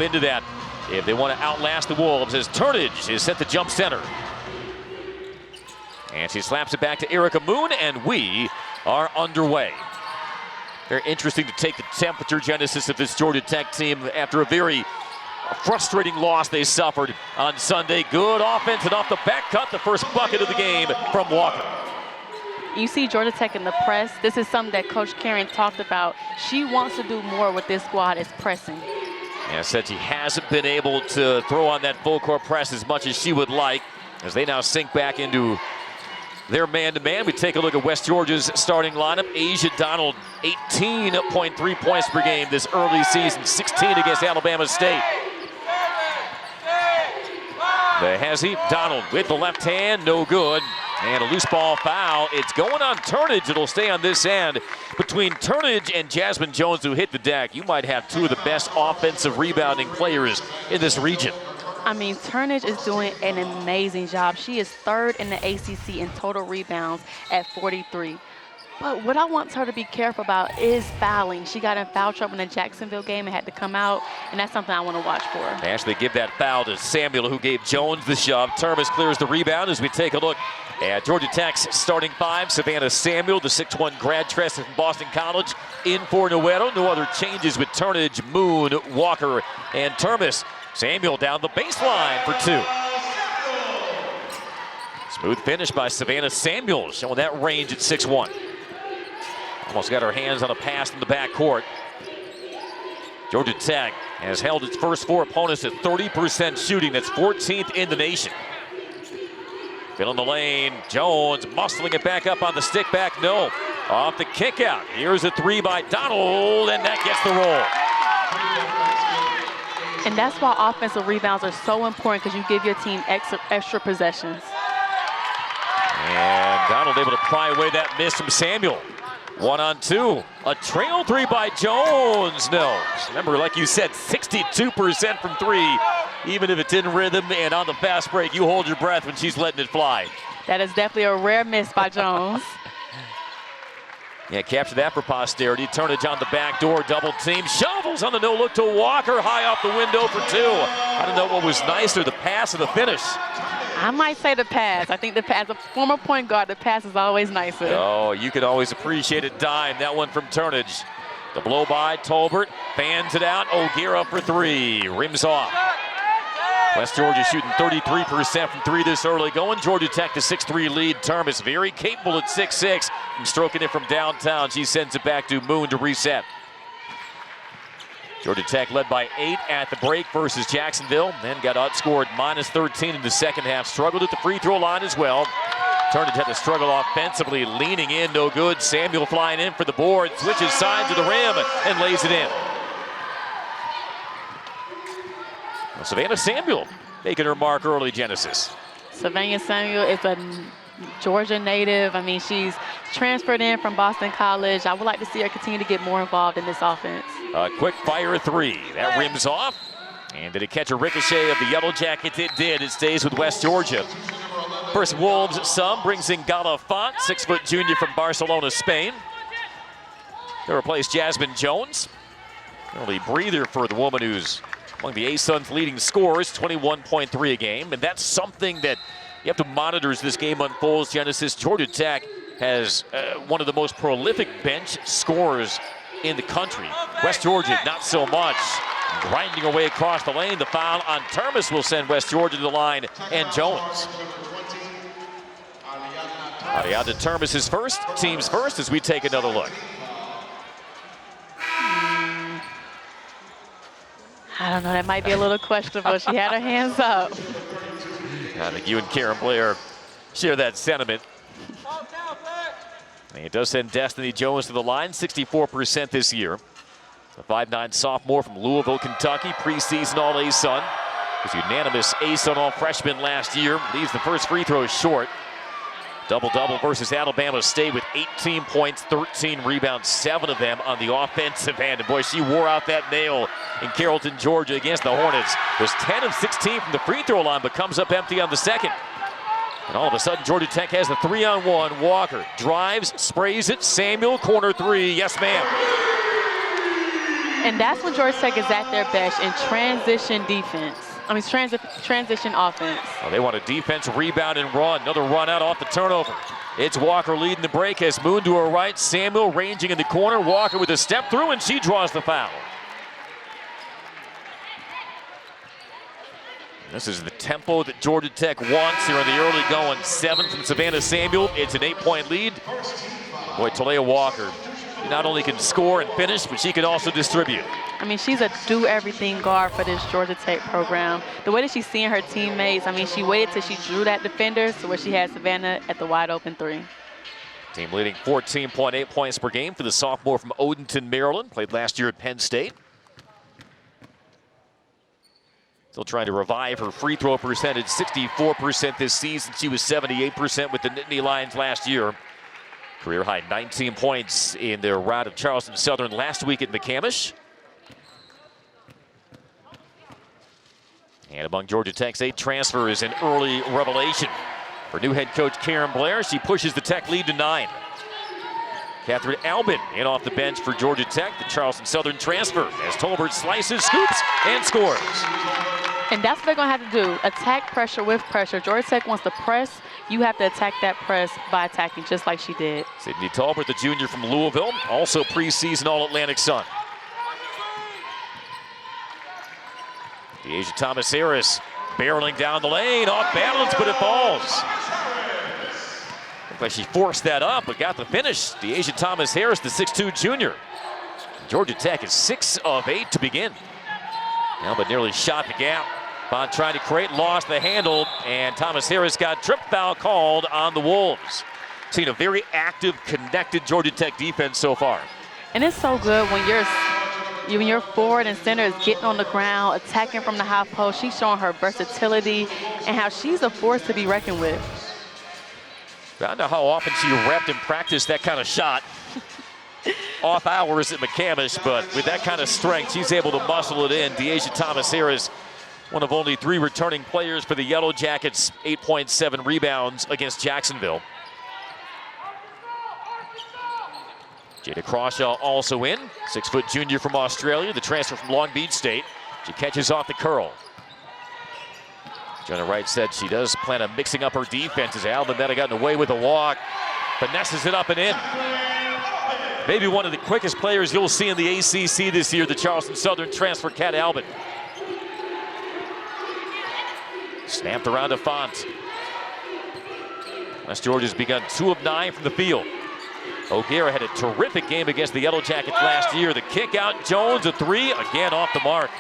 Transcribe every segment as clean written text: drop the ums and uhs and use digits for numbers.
jump into that if they want to outlast the Wolves, as Turnage is set to jump center. And she slaps it back to Erica Moon, and we are underway. Very interesting to take the temperature, Genesis, of this Georgia Tech team after a very frustrating loss they suffered on Sunday. Good offense, and off the back cut, the first bucket of the game from Walker. You see Georgia Tech in the press. This is something that Coach Karen talked about. She wants to do more with this squad, is pressing. Yeah, said she hasn't been able to throw on that full court press as much as she would like, as they now sink back into their man-to-man. We take a look at West Georgia's starting lineup. Asia Donald, 18.3 points per game this early season, 16 against Alabama State. The Hezzy, Donald with the left hand, no good. And a loose ball foul. It's going on Turnage. It'll stay on this end. Between Turnage and Jasmine Jones, who hit the deck, you might have two of the best offensive rebounding players in this region. I mean, Turnage is doing an amazing job. She is third in the ACC in total rebounds at 43. But what I want her to be careful about is fouling. She got in foul trouble in the Jacksonville game and had to come out, and that's something I want to watch for. Actually, give that foul to Samuel, who gave Jones the shove. Termes clears the rebound as we take a look at Georgia Tech's starting five. Savannah Samuel, the 6'1" grad transfer from Boston College, in for Nueto. No other changes with Turnage, Moon, Walker, and Termes. Samuel down the baseline for two. Smooth finish by Savannah Samuel, showing that range at 6'1". Almost got her hands on a pass in the backcourt. Georgia Tech has held its first four opponents at 30% shooting. That's 14th in the nation. Filling the lane, Jones muscling it back up on the stick back, no. Off the kick out. Here's a three by Donald, and that gets the roll. And that's why offensive rebounds are so important, because you give your team extra possessions. And Donald able to pry away that miss from Samuel. 1-on-2. A trail three by Jones. No. Remember, like you said, 62% from three. Even if it's in rhythm and on the fast break, you hold your breath when she's letting it fly. That is definitely a rare miss by Jones. Yeah, capture that for posterity. Turnage on the back door, double team. Shovels on the no-look to Walker, high off the window for two. I don't know what was nicer, the pass or the finish. I might say the pass. I think the pass, as a former point guard, the pass is always nicer. Oh, you can always appreciate a dime. That one from Turnage. The blow by Tolbert, fans it out. O'Gara for three, rims off. West Georgia shooting 33% from three this early going. Georgia Tech the 6'3" lead. Termes very capable at 6'6", from stroking it from downtown. She sends it back to Moon to reset. Georgia Tech led by 8 at the break versus Jacksonville. Then got outscored -13 in the second half. Struggled at the free throw line as well. Turnage had to struggle offensively, leaning in, no good. Samuel flying in for the board, switches sides to the rim and lays it in. Well, Savannah Samuel making her mark early, Genesis. Savannah Samuel is a Georgia native. I mean, she's transferred in from Boston College. I would like to see her continue to get more involved in this offense. A quick fire three. That rims off. And did it catch a ricochet of the Yellow Jackets? It did. It stays with West Georgia. First Wolves sub brings in Gala Font, 6' junior from Barcelona, Spain. They replace Jasmine Jones. Early breather for the woman who's among the A-Sun's leading scorers, 21.3 a game. And that's something that you have to monitor as this game unfolds, Genesis. Georgia Tech has one of the most prolific bench scorers in the country. West Georgia, not so much. Grinding away across the lane. The foul on Termes will send West Georgia to the line, and Jones. Ariadna Termes is first, team's first, as we take another look. I don't know, that might be a little questionable. She had her hands up. I think you and Karen Blair share that sentiment. And it does send Destiny Jones to the line, 64% this year. The 5'9" sophomore from Louisville, Kentucky, preseason All-A-Sun. Was unanimous A-Sun All-Freshman last year. Leaves the first free throw short. Double-double versus Alabama State with 18 points, 13 rebounds, 7 of them on the offensive end. And boy, she wore out that nail in Carrollton, Georgia against the Hornets. Was 10 of 16 from the free throw line, but comes up empty on the second. And all of a sudden, Georgia Tech has the 3-on-1. Walker drives, sprays it. Samuel, corner three. Yes, ma'am. And that's when Georgia Tech is at their best in transition defense. I mean, transition offense. Well, they want a defense, rebound, and run. Another run out off the turnover. It's Walker leading the break as Moon to her right. Samuel ranging in the corner. Walker with a step through, and she draws the foul. This is the tempo that Georgia Tech wants here in the early going. 7 from Savannah Samuel. It's an 8-point lead. Boy, Talia Walker not only can score and finish, but she can also distribute. I mean, she's a do-everything guard for this Georgia Tech program. The way that she's seeing her teammates, I mean, she waited till she drew that defender, so where she had Savannah at the wide-open 3. Team leading 14.8 points per game for the sophomore from Odenton, Maryland. Played last year at Penn State. Still trying to revive her free throw percentage, 64% this season. She was 78% with the Nittany Lions last year. Career high 19 points in their rout of Charleston Southern last week at McCamish. And among Georgia Tech's 8 transfers, an early revelation. For new head coach Karen Blair, she pushes the Tech lead to 9. Catherine Albin in off the bench for Georgia Tech, the Charleston Southern transfer, as Tolbert slices, scoops, and scores. And that's what they're going to have to do, attack pressure with pressure. Georgia Tech wants to press. You have to attack that press by attacking just like she did. Sydney Tolbert, the junior from Louisville, also preseason All-Atlantic Sun. Deasia Thomas-Harris barreling down the lane, off balance, but it falls. Looked like she forced that up, but got the finish. Deasia Thomas-Harris, the 6'2 junior. Georgia Tech is 6 of 8 to begin. Now, but nearly shot the gap. Bond trying to create, lost the handle, and Thomas-Harris got trip foul called on the Wolves. Seen a very active, connected Georgia Tech defense so far. And it's so good when your forward and center is getting on the ground, attacking from the high post. She's showing her versatility and how she's a force to be reckoned with. I don't know how often she repped and practiced that kind of shot. Off hours at McCamish, but with that kind of strength, she's able to muscle it in. Deasia Thomas-Harris, one of only 3 returning players for the Yellow Jackets, 8.7 rebounds against Jacksonville. Jada Crawshaw also in, 6-foot junior from Australia, the transfer from Long Beach State. She catches off the curl. Jenna Wright said she does plan on mixing up her defense as Alvin then gotten away with a walk, finesses it up and in. Maybe one of the quickest players you'll see in the ACC this year, the Charleston Southern transfer, Kat Albin. Snapped around to Font. West Georgia's begun 2 of 9 from the field. O'Gara had a terrific game against the Yellow Jackets last year. The kick out, Jones, a 3, again off the mark.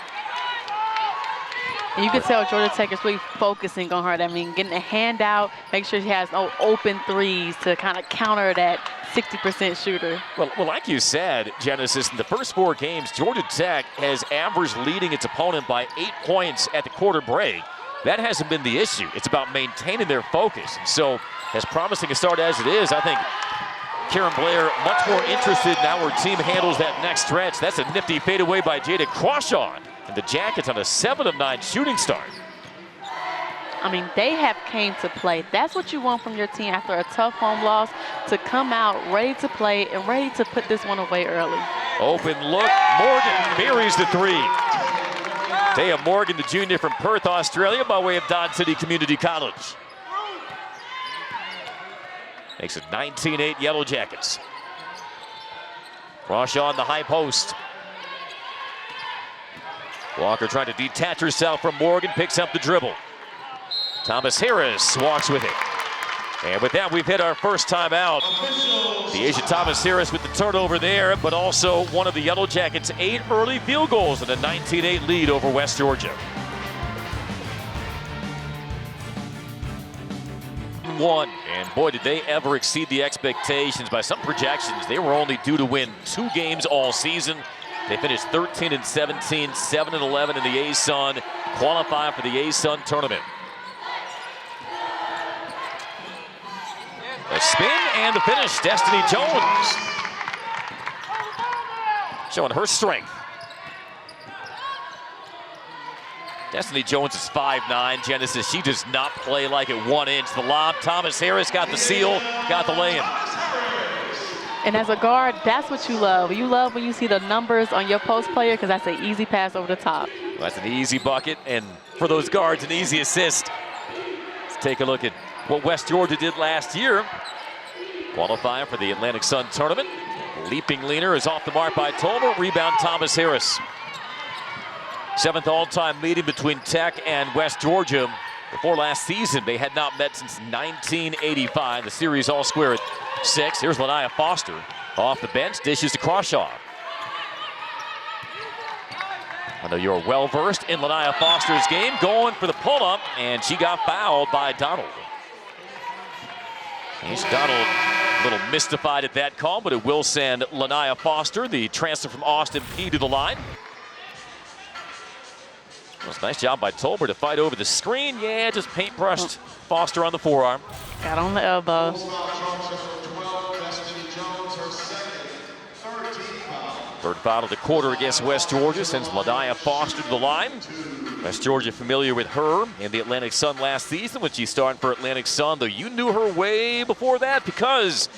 And you can tell Georgia Tech is really focusing on her. I mean, getting a hand out, make sure she has no open threes to kind of counter that 60% shooter. Well, like you said, Genesis, in the first 4 games, Georgia Tech has averaged leading its opponent by 8 points at the quarter break. That hasn't been the issue. It's about maintaining their focus. And so, as promising a start as it is, I think Karen Blair much more interested in how her team handles that next stretch. That's a nifty fadeaway by Jada Crawshaw. And the Jackets on a 7 of 9 shooting start. I mean, they have came to play. That's what you want from your team after a tough home loss, to come out ready to play and ready to put this one away early. Open look, Morgan buries the 3. Taya Morgan, the junior from Perth, Australia, by way of Dodge City Community College. Makes it 19-8 Yellow Jackets. Crawshaw on the high post. Walker trying to detach herself from Morgan, picks up the dribble. Thomas-Harris walks with it. And with that, we've hit our first time out. Deasia Thomas-Harris with the turnover there, but also one of the Yellow Jackets' 8 early field goals and a 19-8 lead over West Georgia. 1, and boy, did they ever exceed the expectations. By some projections, they were only due to win 2 games all season. They finished 13-17, 7-11 in the A-Sun, qualify for the A-Sun tournament. A spin and the finish, Destiny Jones. Showing her strength. Destiny Jones is 5'9", Genesis. She does not play like it 1 inch. The lob, Thomas-Harris got the seal, got the lay-in. And as a guard, that's what you love. You love when you see the numbers on your post player because that's an easy pass over the top. Well, that's an easy bucket, and for those guards, an easy assist. Let's take a look at what West Georgia did last year. Qualifying for the Atlantic Sun tournament. Leaping leaner is off the mark by Tolbert. Rebound, Thomas Harris. 7th all-time meeting between Tech and West Georgia. Before last season, they had not met since 1985. The series all square at 6. Here's Lania Foster off the bench, dishes to Crawshaw. I know you're well-versed in Lania Foster's game, going for the pull-up, and she got fouled by Donald. He's Donald a little mystified at that call, but it will send Lania Foster, the transfer from Austin Peay, to the line. Well, it's a nice job by Tolbert to fight over the screen. Yeah, just paintbrushed Foster on the forearm. Got on the elbow. Third foul of the quarter against West Georgia sends Lania Foster to the line. West Georgia familiar with her in the Atlantic Sun last season when she started for Atlantic Sun, though you knew her way before that because,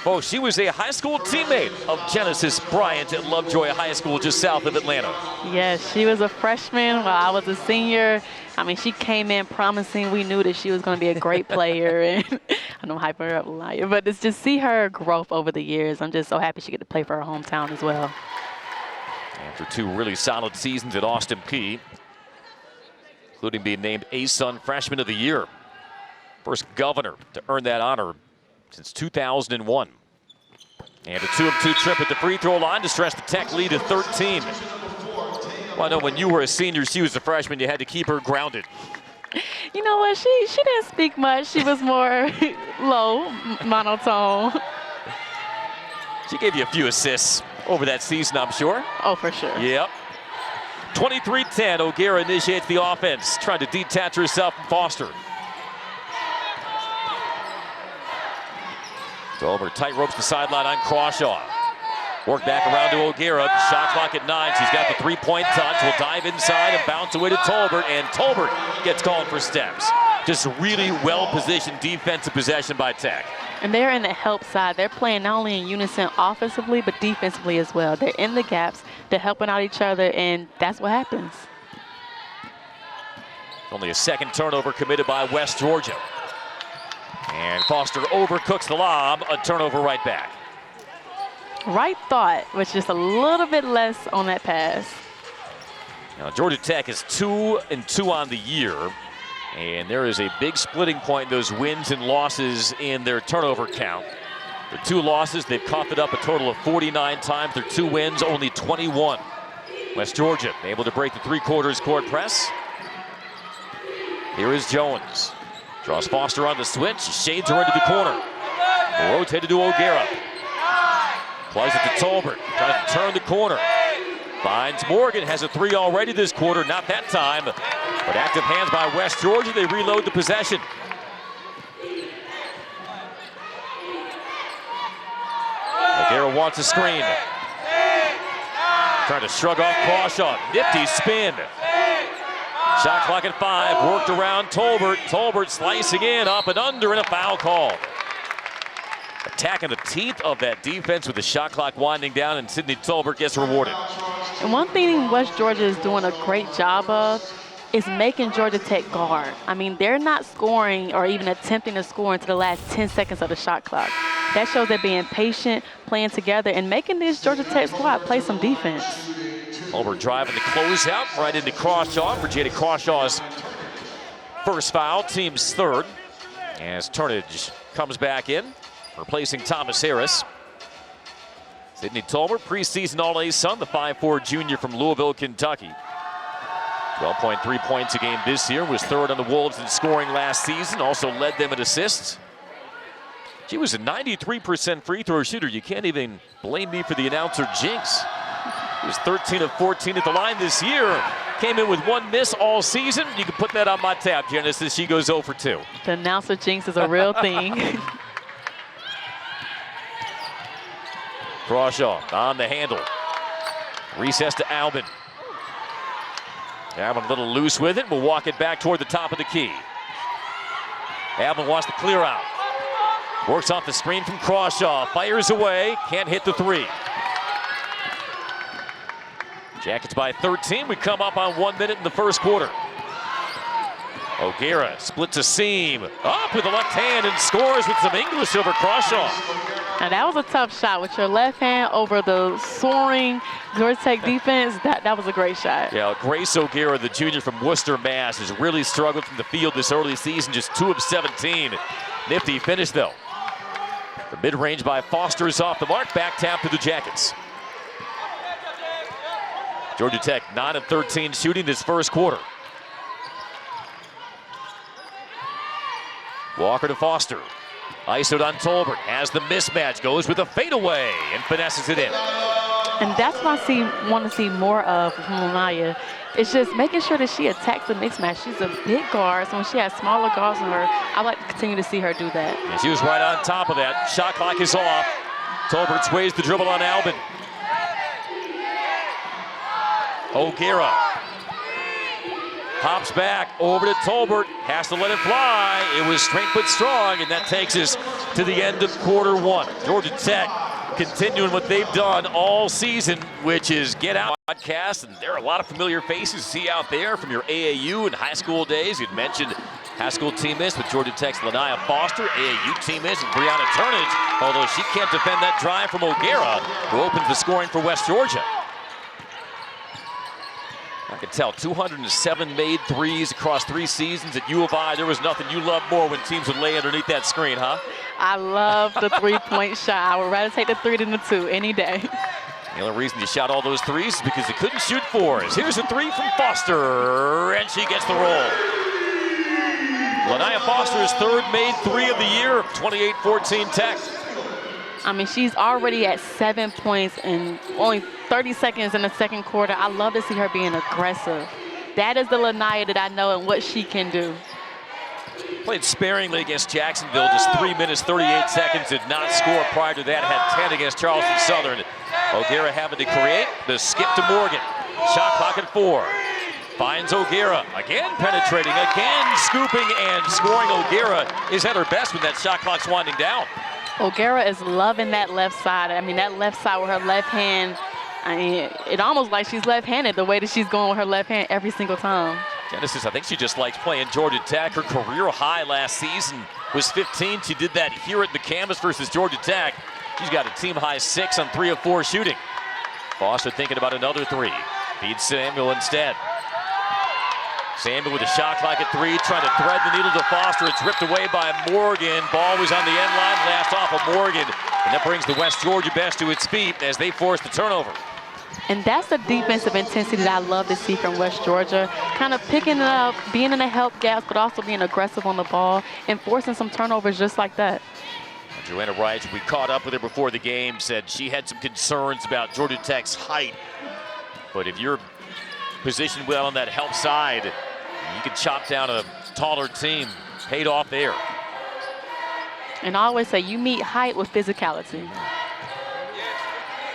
oh, she was a high school teammate of Genesis Bryant at Lovejoy High School just south of Atlanta. Yes, she was a freshman while I was a senior. I mean, she came in promising. We knew that she was going to be a great player. And I know I'm hyping her up, liar, but it's just see her growth over the years. I'm just so happy she get to play for her hometown as well. After 2 really solid seasons at Austin Peay, including being named ASUN Freshman of the Year. First Governor to earn that honor since 2001. And a 2-of-2 trip at the free throw line to stretch the Tech lead to 13. Well, I know when you were a senior, she was a freshman, you had to keep her grounded. You know what? She didn't speak much. She was more low, monotone. She gave you a few assists over that season, I'm sure. Oh, for sure. Yep. 23-10, O'Gara initiates the offense, trying to detach herself from Foster. Tolbert tight ropes the sideline on Crawshaw. Work back around to O'Gara. Shot clock at 9. She's got the 3-point touch. Will dive inside and bounce away to Tolbert, and Tolbert gets called for steps. Just really well-positioned defensive possession by Tech. And they're in the help side. They're playing not only in unison offensively, but defensively as well. They're in the gaps. They're helping out each other, and that's what happens. Only a second turnover committed by West Georgia. And Foster overcooks the lob. A turnover right back. Right thought, was just a little bit less on that pass. Now, Georgia Tech is 2-2 on the year. And there is a big splitting point in those wins and losses in their turnover count. The 2 losses, they've coughed it up a total of 49 times. Their 2 wins, only 21. West Georgia able to break the 3/4 court press. Here is Jones. Draws Foster on the switch, shades her into the corner. Rotated to O'Gara. Plays it to Tolbert, tries to turn the corner. Finds Morgan, has a 3 already this quarter, not that time. But active hands by West Georgia, they reload the possession. O'Gara wants a screen. Trying to shrug off Crawshaw, nifty spin. Shot clock at 5, worked around Tolbert. Tolbert slicing in, up and under, and a foul call. Attacking the teeth of that defense with the shot clock winding down, and Sydney Tolbert gets rewarded. And one thing West Georgia is doing a great job of is making Georgia Tech guard. I mean, they're not scoring or even attempting to score into the last 10 seconds of the shot clock. That shows they're being patient, playing together, and making this Georgia Tech squad play some defense. Tolbert driving the closeout right into Crawshaw for Jada Crawshaw's first foul, team's 3rd. As Turnage comes back in, replacing Thomas Harris. Sydney Tolbert, preseason All-ASUN, the 5'4" junior from Louisville, Kentucky. 12.3 points a game this year, was 3rd on the Wolves in scoring last season, also led them in assists. She was a 93% free throw shooter. You can't even blame me for the announcer jinx. He was 13 of 14 at the line this year. Came in with 1 miss all season. You can put that on my tab, Genesis. She goes 0 for 2. The announcer jinx is a real thing. Crawshaw on the handle. Recess to Albin. Albin a little loose with it. We'll walk it back toward the top of the key. Albin wants to clear out. Works off the screen from Crawshaw. Fires away. Can't hit the three. Jackets by 13. We come up on 1 minute in the first quarter. O'Gara splits a seam. Up with the left hand and scores with some English over Crawshaw. Now that was a tough shot with your left hand over the soaring Georgia Tech defense. That was a great shot. Yeah, Grace O'Gara, the junior from Worcester, Mass, has really struggled from the field this early season, just 2 of 17. Nifty finish, though. The mid-range by Foster is off the mark. Back tap to the Jackets. Georgia Tech 9 of 13 shooting this first quarter. Walker to Foster. ISO'd on Tolbert. Has the mismatch. Goes with a fadeaway and finesses it in. And that's what I want to see more of from Lanaya. It's just making sure that she attacks the mixed match. She's a big guard, so when she has smaller guards on her, I like to continue to see her do that. And she was right on top of that. Shot clock is off. Tolbert sways the dribble on Albin. O'Gara hops back over to Tolbert. Has to let it fly. It was straight but strong, and that takes us to the end of quarter one. Georgia Tech continuing what they've done all season, which is get out podcast. And there are a lot of familiar faces to see out there from your AAU and high school days. You'd mentioned high school teammates with Georgia Tech's Lanaya Foster, AAU teammates with Brianna Turnage, although she can't defend that drive from O'Gara, who opens the scoring for West Georgia. I could tell 207 made threes across 3 seasons at U of I. There was nothing you loved more when teams would lay underneath that screen, huh? I love the three-point shot. I would rather take the 3 than the 2 any day. The only reason you shot all those threes is because you couldn't shoot 4s. Here's a 3 from Foster, and she gets the roll. Lanaya Foster's 3rd made 3 of the year, 28-14 Tech. I mean, she's already at 7 points in only 30 seconds in the second quarter. I love to see her being aggressive. That is the Lanaya that I know and what she can do. Played sparingly against Jacksonville, just 3 minutes, 38 seconds, did not score prior to that, had 10 against Charleston Southern. O'Gara having to create the skip to Morgan. Shot clock at 4. Finds O'Gara, again penetrating, again scooping and scoring. O'Gara is at her best when that shot clock's winding down. O'Gara is loving that left side. I mean, that left side with her left hand, I mean, it almost like she's left-handed the way that she's going with her left hand every single time. Genesis, I think she just likes playing Georgia Tech. Her career high last season was 15. She did that here at McCamus versus Georgia Tech. She's got a team high 6 on 3 of 4 shooting. Foster thinking about another 3. Feeds Samuel instead. Samuel with a shot clock at 3, trying to thread the needle to Foster. It's ripped away by Morgan. Ball was on the end line, last off of Morgan. And that brings the West Georgia best to its feet as they force the turnover. And that's the defensive intensity that I love to see from West Georgia. Kind of picking it up, being in the help gaps, but also being aggressive on the ball and forcing some turnovers just like that. Joanna Wright, we caught up with her before the game, said she had some concerns about Georgia Tech's height. But if you're positioned well on that help side, you can chop down a taller team. Paid off there. And I always say you meet height with physicality.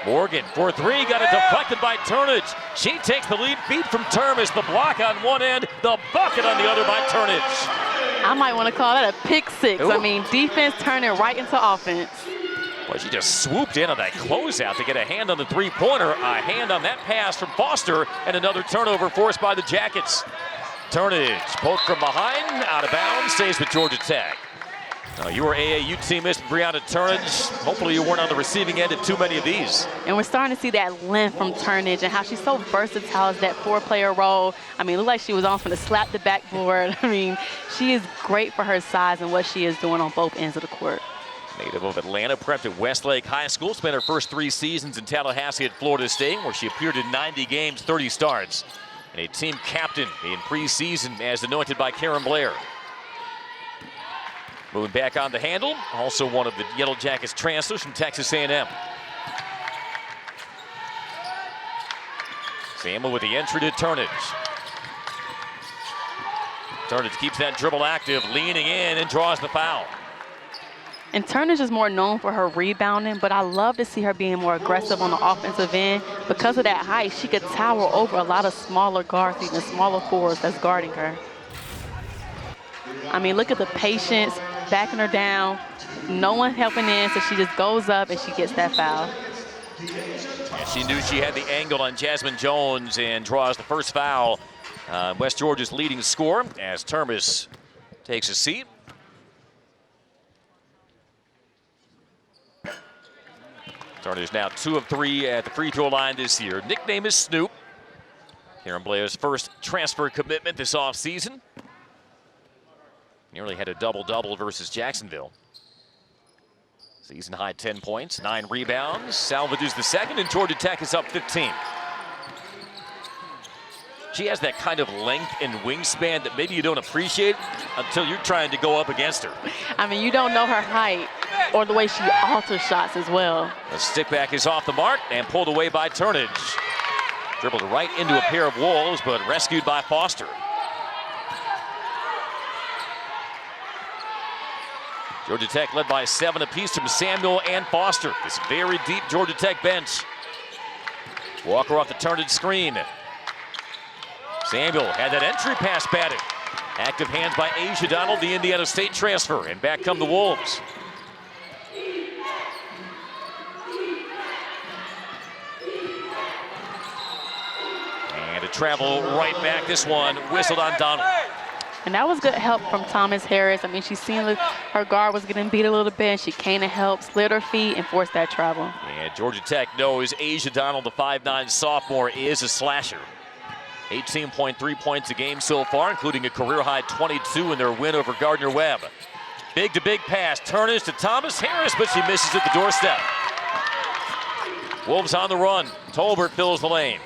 Morgan for 3, got it deflected by Turnage. She takes the lead, feed from Termes, the block on one end, the bucket on the other by Turnage. I might want to call that a pick 6. Ooh. I mean, defense turning right into offense. Well, she just swooped in on that closeout to get a hand on the 3-pointer, a hand on that pass from Foster, and another turnover forced by the Jackets. Turnage, poke from behind, out of bounds, stays with Georgia Tech. You were AAU teammates with Brianna Turnage. Hopefully you weren't on the receiving end of too many of these. And we're starting to see that length from Turnage and how she's so versatile as that 4-player role. I mean, it looked like she was on for the slap the backboard. I mean, she is great for her size and what she is doing on both ends of the court. Native of Atlanta, prepped at Westlake High School, spent her first 3 seasons in Tallahassee at Florida State, where she appeared in 90 games, 30 starts. And a team captain in preseason as anointed by Karen Blair. Moving back on the handle, also one of the Yellow Jackets transfers from Texas A&M. Samuel with the entry to Turnage. Turnage keeps that dribble active, leaning in and draws the foul. And Turnage is more known for her rebounding, but I love to see her being more aggressive on the offensive end. Because of that height, she could tower over a lot of smaller guards, even smaller forwards that's guarding her. I mean, look at the patience, backing her down. No one helping in, so she just goes up and she gets that foul. Yeah, she knew she had the angle on Jasmine Jones and draws the first foul. West Georgia's leading scorer as Turnage takes a seat. Turnage now 2 of 3 at the free throw line this year. Nickname is Snoop. Karen Blair's first transfer commitment this offseason. Nearly had a double-double versus Jacksonville. Season high 10 points, 9 rebounds. Salvages the second, and Georgia Tech is up 15. She has that kind of length and wingspan that maybe you don't appreciate until you're trying to go up against her. I mean, you don't know her height or the way she alters shots as well. The stick back is off the mark and pulled away by Turnage. Dribbled right into a pair of Wolves, but rescued by Foster. Georgia Tech led by 7 apiece from Samuel and Foster. This very deep Georgia Tech bench. Walker off the Turnage screen. Samuel had that entry pass batted. Active hands by Asia Donald, the Indiana State transfer, and back come the Wolves. And to travel right back, this one whistled on Donald. And that was good help from Thomas Harris. I mean, she's seen her guard was getting beat a little bit, and she came to help, slid her feet, and forced that travel. And Georgia Tech knows Asia Donald, the 5'9" sophomore, is a slasher. 18.3 points a game so far, including a career-high 22 in their win over Gardner-Webb. Big-to-big pass. Turnage to Thomas Harris, but she misses at the doorstep. Wolves on the run. Tolbert fills the lane.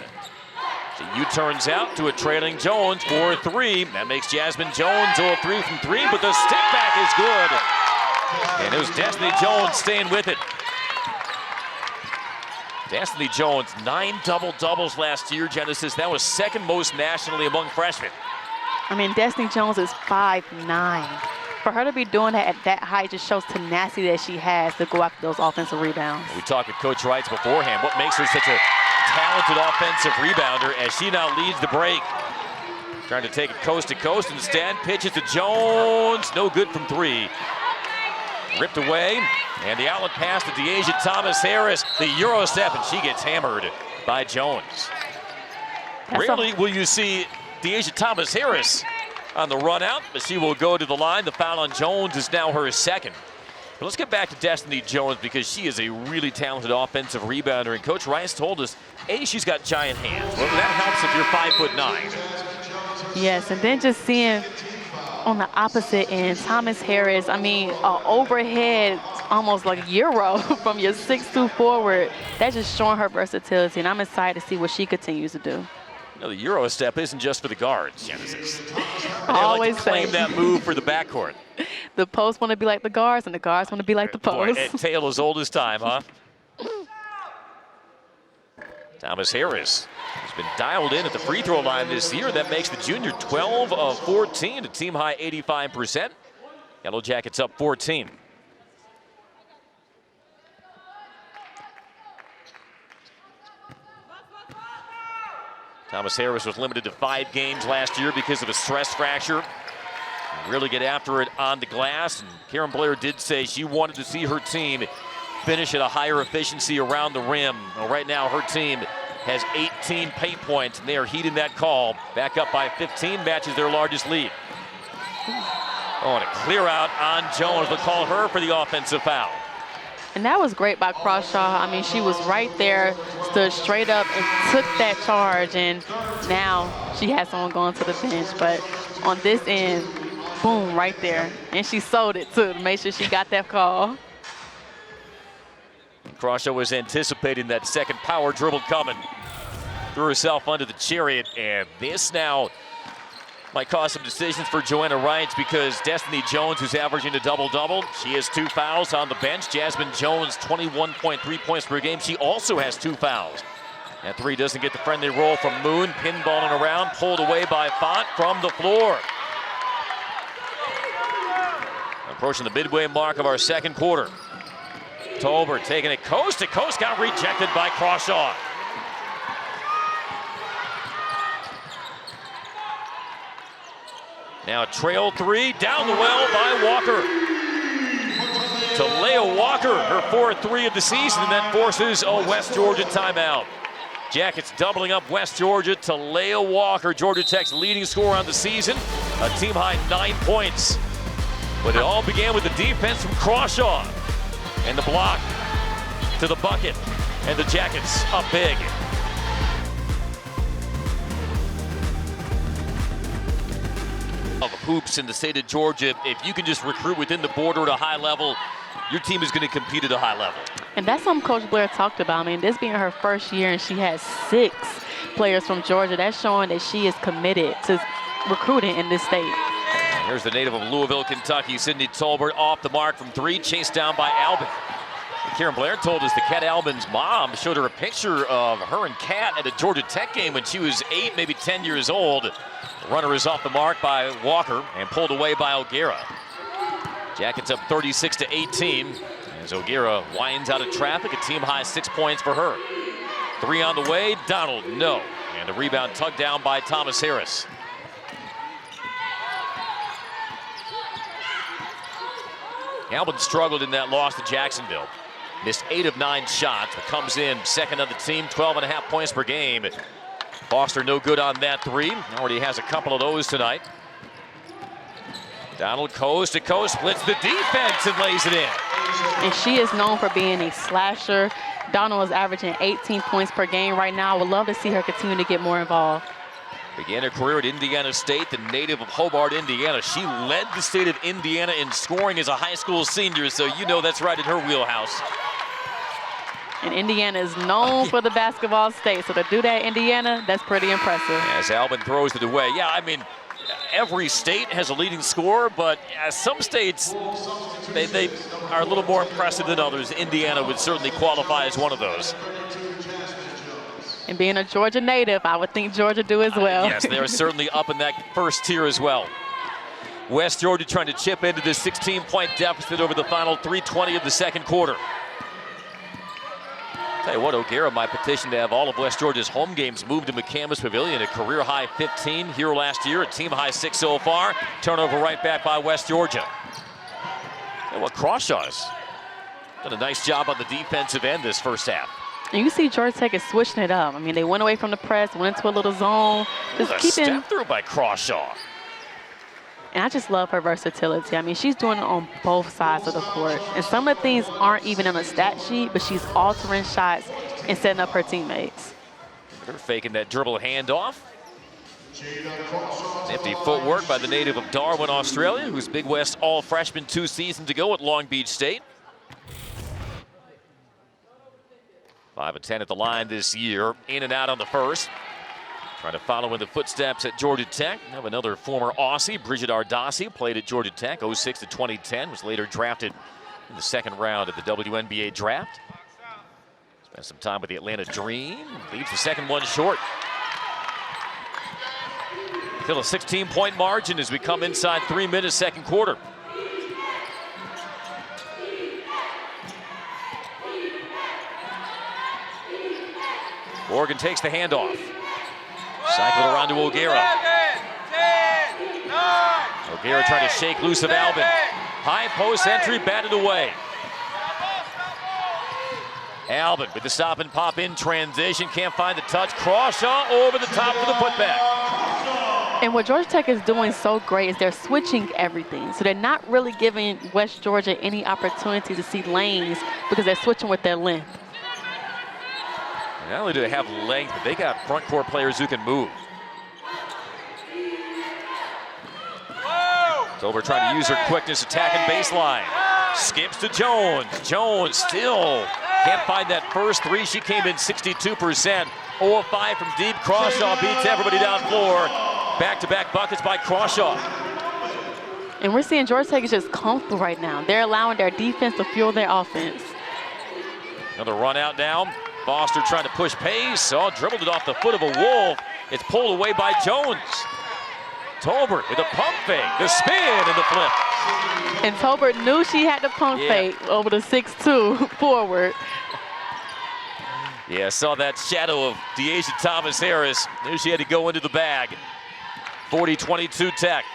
She U-turns out to a trailing Jones for 3. That makes Jasmine Jones 0 of 3 from 3, but the stick back is good. And it was Destiny Jones staying with it. Destiny Jones, 9 double-doubles last year, Genesis. That was second most nationally among freshmen. I mean, Destiny Jones is 5'9". For her to be doing that at that height just shows tenacity that she has to go after those offensive rebounds. We talked with Coach Wrights beforehand. What makes her such a talented offensive rebounder as she now leads the break. Trying to take it coast to coast. Instead, pitches to Jones. No good from 3. Ripped away. And the outlet pass to DeAsia Thomas Harris. The Euro step, and she gets hammered by Jones. Rarely will you see DeAsia Thomas Harris on the run out, but she will go to the line. The foul on Jones is now her second. But let's get back to Destiny Jones because she is a really talented offensive rebounder. And Coach Rice told us, A, she's got giant hands. Well, that helps if you're 5'9". Yes, and then just seeing on the opposite end, Thomas Harris, I mean, overhead, almost like Euro from your 6'2" forward. That's just showing her versatility, and I'm excited to see what she continues to do. You know, the Euro step isn't just for the guards, Genesis. I always like to claim that move for the backcourt. The posts want to be like the guards, and the guards want to be like the posts. Boy, tale as old as time, huh? Thomas Harris has been dialed in at the free throw line this year. That makes the junior 12 of 14, a team high 85%. Yellow Jackets up 14. Thomas Harris was limited to 5 games last year because of a stress fracture. Really get after it on the glass. And Karen Blair did say she wanted to see her team finish at a higher efficiency around the rim. Well, right now her team has 18 paint points, and they are heeding that call. Back up by 15, matches their largest lead. Oh, and a clear out on Jones. They'll call her for the offensive foul. And that was great by Crawshaw. I mean, she was right there, stood straight up and took that charge, and now she has someone going to the bench. But on this end, boom, right there. And she sold it, too, to make sure she got that call. Crawshaw was anticipating that second power dribble coming. Threw herself under the chariot, and this now might cause some decisions for Joanna Wrights because Destiny Jones, who's averaging a double-double, she has 2 fouls on the bench. Jasmine Jones, 21.3 points per game. She also has 2 fouls. That 3 doesn't get the friendly roll from Moon. Pinballing around, pulled away by Font from the floor. Approaching the midway mark of our second quarter. Tolbert taking it coast to coast, got rejected by Crawshaw. Now a trail 3, down the well by Walker. to Leah Walker, her 4th 3 of the season, and that forces a West Georgia timeout. Jackets doubling up West Georgia to Leah Walker, Georgia Tech's leading scorer on the season, a team-high 9 points. But it all began with the defense from Crawshaw, and the block to the bucket, and the Jackets up big. Of hoops in the state of Georgia, if you can just recruit within the border at a high level, your team is going to compete at a high level. And that's something Coach Blair talked about. I mean, this being her first year and she has 6 players from Georgia, that's showing that she is committed to recruiting in this state. And here's the native of Louisville, Kentucky, Sydney Tolbert, off the mark from 3, chased down by Albin. And Karen Blair told us that Kat Albin's mom showed her a picture of her and Kat at a Georgia Tech game when she was 8, maybe 10 years old. The runner is off the mark by Walker and pulled away by O'Gara. Jackets up 36-18 as O'Gara winds out of traffic, a team-high 6 points for her. 3 on the way, Donald, no. And the rebound tugged down by Thomas Harris. Albin struggled in that loss to Jacksonville. Missed 8 of 9 shots, but comes in second on the team, 12.5 points per game. Foster no good on that 3. Already has a couple of those tonight. Donald coast to coast, splits the defense and lays it in. And she is known for being a slasher. Donald is averaging 18 points per game right now. I would love to see her continue to get more involved. Began her career at Indiana State, the native of Hobart, Indiana. She led the state of Indiana in scoring as a high school senior, so you know that's right in her wheelhouse. And Indiana is known for the basketball state, so to do that in Indiana, that's pretty impressive. As Albin throws it away. Yeah, I mean, every state has a leading scorer, but some states, they are a little more impressive than others. Indiana would certainly qualify as one of those. And being a Georgia native, I would think Georgia do as well. Yes, they're certainly up in that first tier as well. West Georgia trying to chip into the 16-point deficit over the final 3:20 of the second quarter. Tell you what, O'Gara might petition to have all of West Georgia's home games moved to McCamus Pavilion. A career-high 15 here last year, a team-high 6 so far. Turnover right back by West Georgia. Tell you what, Crawshaw's done a nice job on the defensive end this first half. And you see Georgia Tech is switching it up. I mean, they went away from the press, went into a little zone. Just keeping step through by Crawshaw. And I just love her versatility. I mean, she's doing it on both sides of the court. And some of the things aren't even on the stat sheet, but she's altering shots and setting up her teammates. They're faking that dribble handoff. Nifty footwork by the native of Darwin, Australia, who's Big West All-Freshman 2 seasons ago at Long Beach State. 5 of 10 at the line this year, in and out on the first. Trying to follow in the footsteps at Georgia Tech. Have another former Aussie, Bridget Ardassi, played at Georgia Tech, 06 to 2010, was later drafted in the second round of the WNBA draft. Spent some time with the Atlanta Dream, leaves the second one short. Still a 16-point margin as we come inside 3 minutes second quarter. Morgan takes the handoff. Cycle around to O'Gara. O'Gara trying to shake loose of Albin. High post entry, batted away. Albin with the stop and pop in transition. Can't find the touch. Crawshaw over the top for the putback. And what Georgia Tech is doing so great is they're switching everything. So they're not really giving West Georgia any opportunity to see lanes because they're switching with their length. Not only do they have length, but they got front court players who can move. Tolbert trying to use her quickness, attacking baseline. Skips to Jones. Jones still can't find that first 3. She came in 62%. 0 of 5 from deep. Crawshaw beats everybody down floor. Back-to-back buckets by Crawshaw. And we're seeing Georgia Tech is just comfortable right now. They're allowing their defense to fuel their offense. Another run out now. Foster trying to push pace. Oh, dribbled it off the foot of a Wolf. It's pulled away by Jones. Tolbert with a pump fake, the spin and the flip. And Tolbert knew she had to pump fake over the 6'2" forward. Yeah, saw that shadow of Deasia Thomas Harris. Knew she had to go into the bag. 40-22 Tech.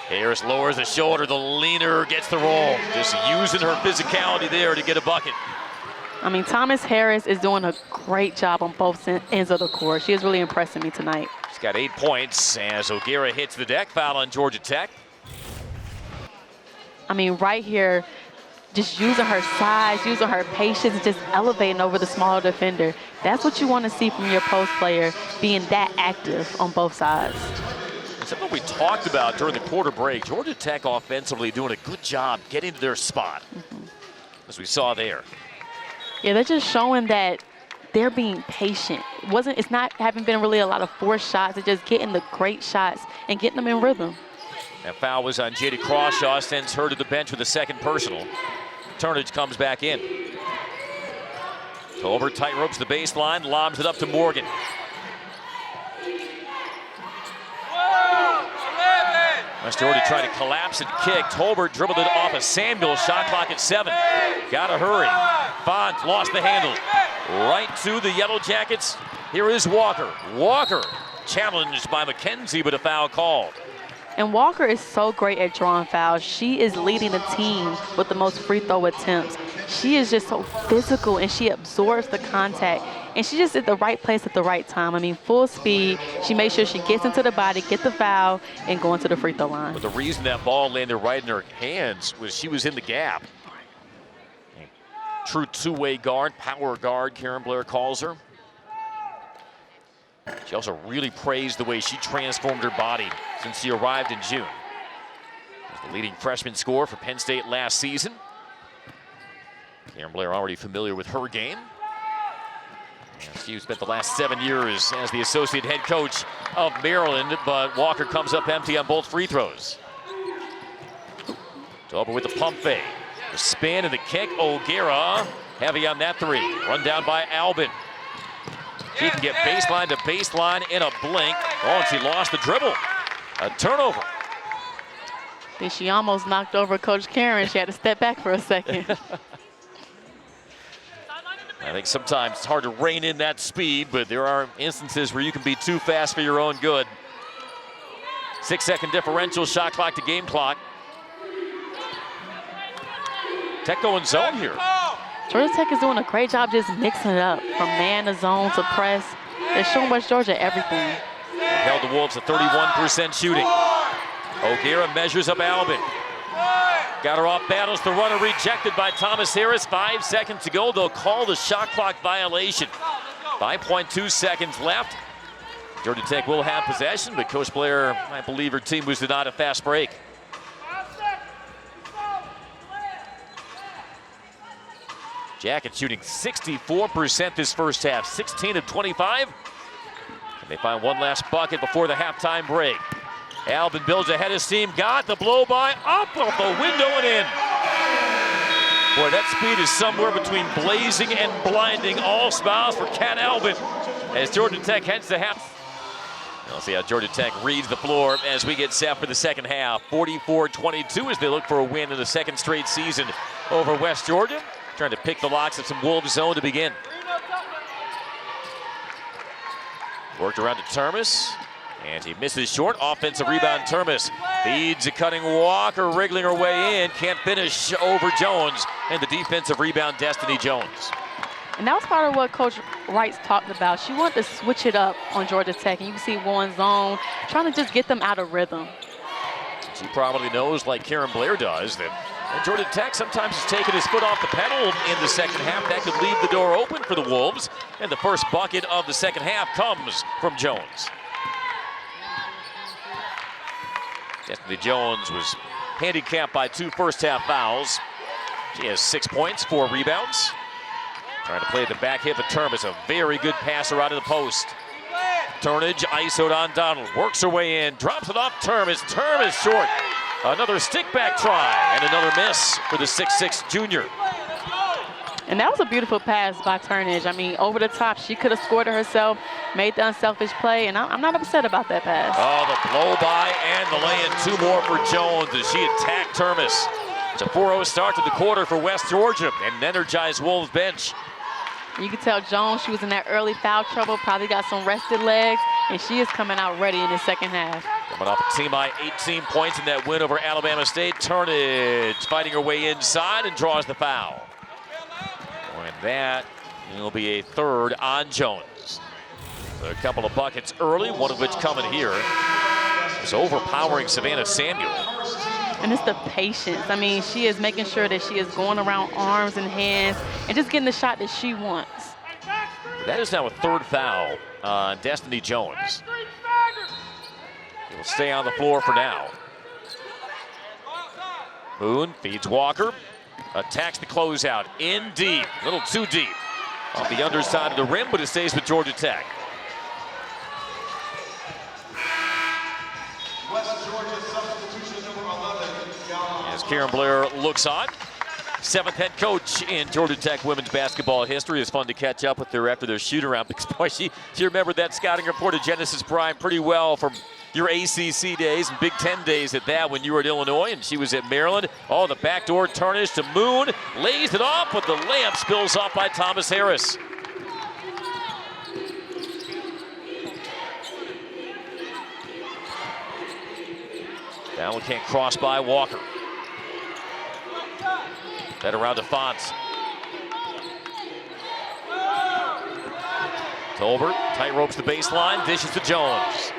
Harris lowers the shoulder, the leaner gets the roll. Just using her physicality there to get a bucket. I mean, Thomas Harris is doing a great job on both ends of the court. She is really impressing me tonight. She's got 8 points as O'Gara hits the deck. Foul on Georgia Tech. I mean, right here, just using her size, using her patience, and just elevating over the smaller defender. That's what you want to see from your post player, being that active on both sides. Something we talked about during the quarter break. Georgia Tech offensively doing a good job getting to their spot, as we saw there. Yeah, they're just showing that they're being patient. Haven't been really a lot of forced shots. They're just getting the great shots and getting them in rhythm. That foul was on Jada Crawshaw, sends her to the bench with a second personal. Turnage comes back in. Over tight ropes the baseline, lobs it up to Morgan. West Georgia tried to collapse and kick. Tolbert dribbled it off of Samuel. Shot clock at 7. Gotta hurry. Font lost the handle. Right to the Yellow Jackets. Here is Walker. Walker challenged by McKenzie, but a foul called. And Walker is so great at drawing fouls. She is leading the team with the most free throw attempts. She is just so physical, and she absorbs the contact. And she's just at the right place at the right time. I mean, full speed. She makes sure she gets into the body, get the foul, and go into the free throw line. But the reason that ball landed right in her hands was she was in the gap. True two-way guard, power guard, Karen Blair calls her. She also really praised the way she transformed her body since she arrived in June. She's the leading freshman scorer for Penn State last season. Karen Blair already familiar with her game. And she spent the last 7 years as the associate head coach of Maryland, but Walker comes up empty on both free throws. Over with the pump fake. The spin and the kick. O'Gara heavy on that 3. Run down by Albin. She can get baseline to baseline in a blink. Oh, and she lost the dribble. A turnover. I think she almost knocked over Coach Karen. She had to step back for a second. I think sometimes it's hard to rein in that speed, but there are instances where you can be too fast for your own good. 6-second differential, shot clock to game clock. Tech going zone here. Georgia Tech is doing a great job just mixing it up from man to zone to press. They're showing West Georgia everything. Held the Wolves to 31% shooting. O'Gara measures up Albin. Got her off, battles the runner, rejected by Thomas Harris. 5 seconds to go. They'll call the shot clock violation. 5.2 seconds left. Georgia Tech will have possession, but Coach Blair, I believe her team was denied a fast break. Jackets shooting 64% this first half, 16 of 25. And they find one last bucket before the halftime break. Albin builds ahead of steam, got the blow by, up off the window and in. Boy, that speed is somewhere between blazing and blinding. All smiles for Kat Albin as Georgia Tech heads to half. We'll see how Georgia Tech reads the floor as we get set for the second half. 44-22 as they look for a win in the second straight season over West Georgia. Trying to pick the locks of some Wolves zone to begin. Worked around to Termes, and he misses short. Offensive rebound, Termes feeds a cutting Walker, wriggling her way in. Can't finish over Jones, and the defensive rebound, Destiny Jones. And that was part of what Coach Wright talked about. She wanted to switch it up on Georgia Tech, and you can see one zone, trying to just get them out of rhythm. She probably knows, like Karen Blair does, that Georgia Tech sometimes has taken his foot off the pedal in the second half. That could leave the door open for the Wolves. And the first bucket of the second half comes from Jones. Destiny Jones was handicapped by 2 first-half fouls. She has 6 points, 4 rebounds. Trying to play the back hip of Termes, a very good passer out of the post. Turnage isoed on Donald, works her way in, drops it off Termes. Termes short. Another stick-back try, and another miss for the 6'6 junior. And that was a beautiful pass by Turnage. I mean, over the top, she could have scored it herself, made the unselfish play, and I'm not upset about that pass. Oh, the blow-by and the lay-in. 2 more for Jones as she attacked Termes. It's a 4-0 start to the quarter for West Georgia, and an energized Wolves bench. You can tell Jones, she was in that early foul trouble, probably got some rested legs, and she is coming out ready in the second half. Coming off a team high 18 points in that win over Alabama State. Turnage fighting her way inside and draws the foul. And that will be a third on Jones. A couple of buckets early, one of which coming here. It's overpowering Savannah Samuel. And it's the patience. I mean, she is making sure that she is going around arms and hands and just getting the shot that she wants. That is now a third foul on Destiny Jones. He will stay on the floor for now. Moon feeds Walker. Attacks the closeout. In deep. A little too deep. On the underside of the rim, but it stays with Georgia Tech. As Karen Blair looks on. Seventh head coach in Georgia Tech women's basketball history. It's fun to catch up with her after their shoot-around because, boy, she remembered that scouting report of Genesis Prime pretty well from your ACC days and Big Ten days at that when you were at Illinois and she was at Maryland. Oh, the backdoor Turnage to Moon. Lays it off, but the layup spills off by Thomas Harris. Allen can't cross by Walker. Head around to Fonts. Tolbert tight ropes the baseline, dishes to Jones.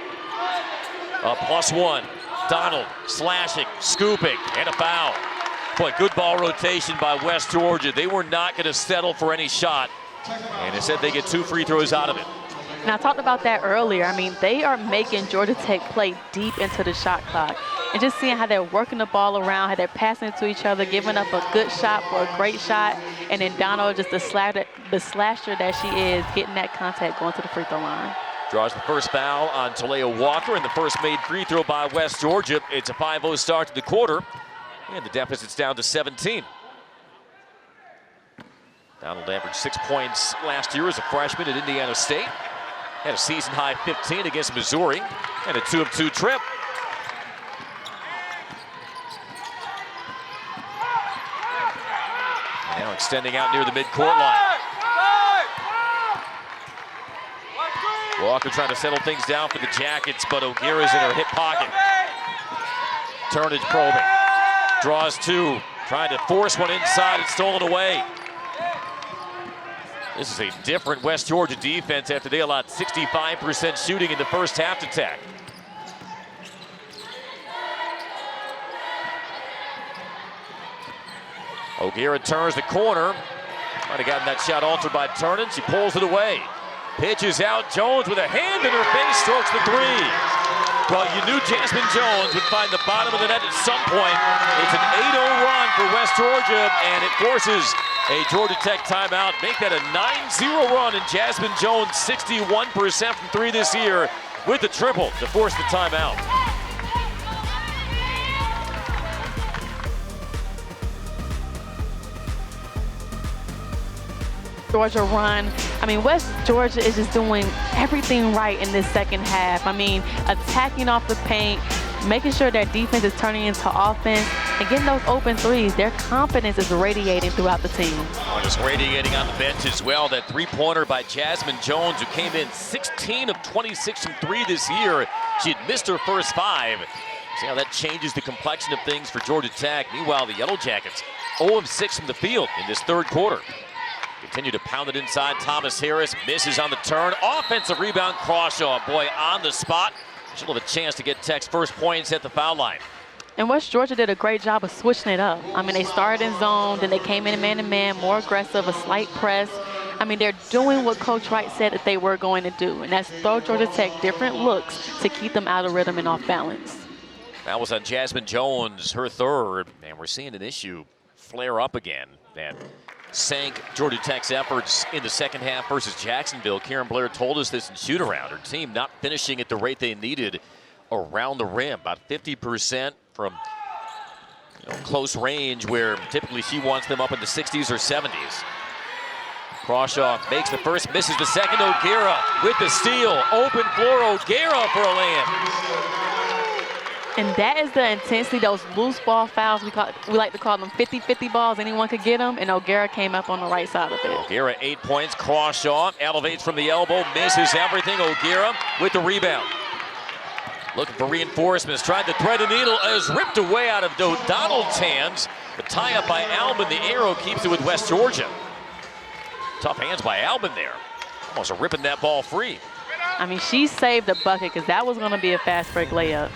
A +1. Donald slashing, scooping, and a foul. Boy, good ball rotation by West Georgia. They were not going to settle for any shot. And instead they get 2 free throws out of it. And I talked about that earlier. I mean, they are making Georgia Tech play deep into the shot clock. And just seeing how they're working the ball around, how they're passing it to each other, giving up a good shot for a great shot. And then Donald, just the slasher that she is, getting that contact going to the free throw line. Draws the first foul on Talea Walker, and the first made free throw by West Georgia. It's a 5-0 start to the quarter, and the deficit's down to 17. Donald averaged 6 points last year as a freshman at Indiana State. Had a season-high 15 against Missouri, and a 2-of-2 trip. Now extending out near the midcourt line. Walker trying to settle things down for the Jackets, but O'Gara's in her hip pocket. Turnage probing. Draws 2. Trying to force one inside. It's stolen away. This is a different West Georgia defense after they allowed 65% shooting in the first half to Tech. O'Gara turns the corner. Might have gotten that shot altered by Turnage. She pulls it away. Pitches out. Jones with a hand in her face strokes the 3. Well, you knew Jasmine Jones would find the bottom of the net at some point. It's an 8-0 run for West Georgia, and it forces a Georgia Tech timeout. Make that a 9-0 run, and Jasmine Jones 61% from 3 this year with the triple to force the timeout. Georgia run. I mean, West Georgia is just doing everything right in this second half. I mean, attacking off the paint, making sure their defense is turning into offense, and getting those open threes. Their confidence is radiating throughout the team. Oh, just radiating on the bench as well. That 3-pointer by Jasmine Jones, who came in 16 of 26 from 3 this year. She had missed her first 5. See how that changes the complexion of things for Georgia Tech. Meanwhile, the Yellow Jackets 0 of 6 from the field in this third quarter. Continue to pound it inside. Thomas Harris misses on the turn. Offensive rebound, Crawshaw. Boy, on the spot. She'll have a chance to get Tech's first points at the foul line. And West Georgia did a great job of switching it up. I mean, they started in zone, then they came in man-to-man, more aggressive, a slight press. I mean, they're doing what Coach Wright said that they were going to do, and that's throw Georgia Tech different looks to keep them out of rhythm and off balance. That was on Jasmine Jones, her third, and we're seeing an issue flare up again that sank Georgia Tech's efforts in the second half versus Jacksonville. Karen Blair told us this in shoot-around. Her team not finishing at the rate they needed around the rim, about 50% from close range, where typically she wants them up in the 60s or 70s. Crawshaw makes the first, misses the second. O'Gara with the steal. Open floor, O'Gara for a layup. And that is the intensity, those loose ball fouls. We like to call them 50-50 balls. Anyone could get them, and O'Gara came up on the right side of it. O'Gara 8 points. Crawshaw elevates from the elbow, misses everything. O'Gara with the rebound. Looking for reinforcements, tried to thread a needle, is ripped away out of O'Donnell's hands. The tie-up by Albin, the arrow keeps it with West Georgia. Tough hands by Albin there. Almost ripping that ball free. I mean, she saved a bucket because that was going to be a fast break layup.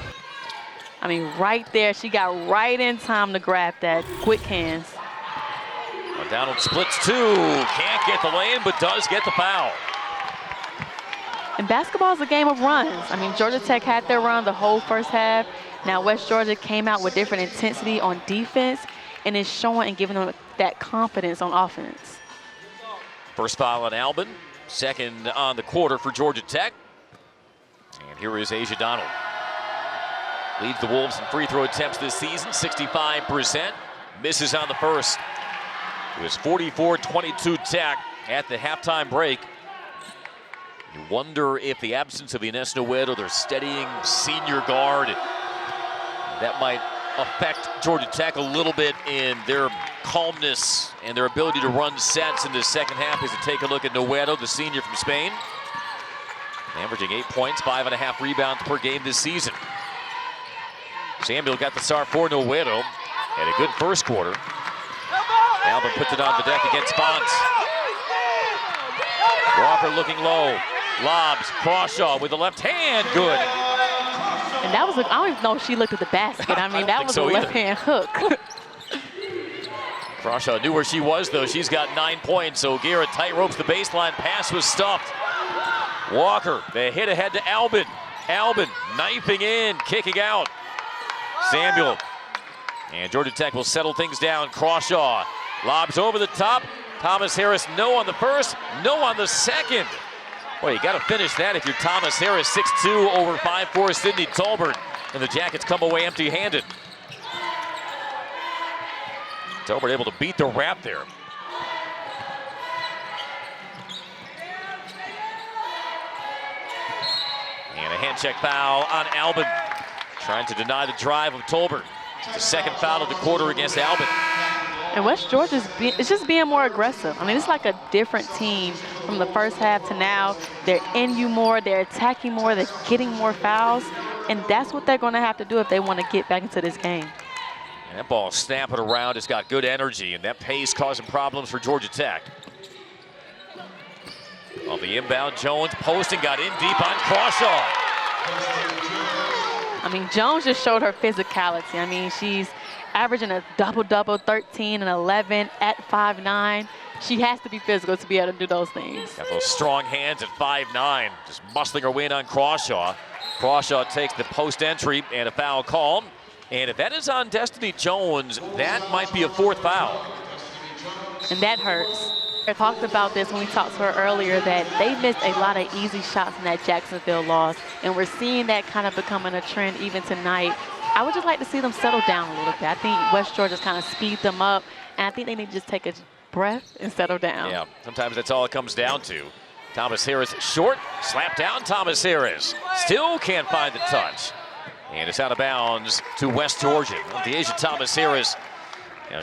I mean, right there, she got right in time to grab that. Quick hands. O'Donnell splits two. Can't get the lane, but does get the foul. And basketball is a game of runs. I mean, Georgia Tech had their run the whole first half. Now West Georgia came out with different intensity on defense and is showing and giving them that confidence on offense. First foul on Albin. Second on the quarter for Georgia Tech. And here is Asia Donald. Leads the Wolves in free throw attempts this season, 65%. Misses on the first. It was 44-22 Tech at the halftime break. You wonder if the absence of Ines Noedo, their steadying senior guard, that might affect Georgia Tech a little bit in their calmness and their ability to run sets in the second half. As you take a look at Noedo, the senior from Spain, averaging 8 points, 5.5 rebounds per game this season. Samuel got the start for Noedo. Had a good first quarter. Albin puts it on the deck against Fonts. Walker looking low. Lobs. Crawshaw with the left hand. Good. And that was, I don't even know if she looked at the basket. I mean, that was a left hand hook. Crawshaw knew where she was, though. She's got 9 points. O'Gara tight ropes the baseline. Pass was stuffed. Walker, the hit ahead to Albin. Albin knifing in, kicking out. Samuel. And Georgia Tech will settle things down. Crawshaw lobs over the top. Thomas Harris, no on the first, no on the second. Boy, you got to finish that if you're Thomas Harris, 6'2", over 5'4", Sydney Tolbert. And the Jackets come away empty-handed. Tolbert able to beat the wrap there. And a hand check foul on Albin. Trying to deny the drive of Tolbert. The second foul of the quarter against Albin. And West Georgia's it's just being more aggressive. I mean, it's like a different team from the first half to now. They're in you more, they're attacking more, they're getting more fouls. And that's what they're going to have to do if they want to get back into this game. And that ball snapping around. It's got good energy, and that pace causing problems for Georgia Tech. On the inbound, Jones posting, got in deep on Crawshaw. I mean, Jones just showed her physicality. I mean, she's averaging a double-double, 13 and 11 at 5'9". She has to be physical to be able to do those things. Got those strong hands at 5'9", just muscling her way in on Crawshaw. Crawshaw takes the post entry and a foul call. And if that is on Destiny Jones, that might be a fourth foul. And that hurts. I talked about this when we talked to her earlier, that they missed a lot of easy shots in that Jacksonville loss. And we're seeing that kind of becoming a trend even tonight. I would just like to see them settle down a little bit. I think West Georgia's kind of speed them up. And I think they need to just take a breath and settle down. Yeah, sometimes that's all it comes down to. Thomas Harris short, slap down Thomas Harris. Still can't find the touch. And it's out of bounds to West Georgia. Deasia Thomas Harris,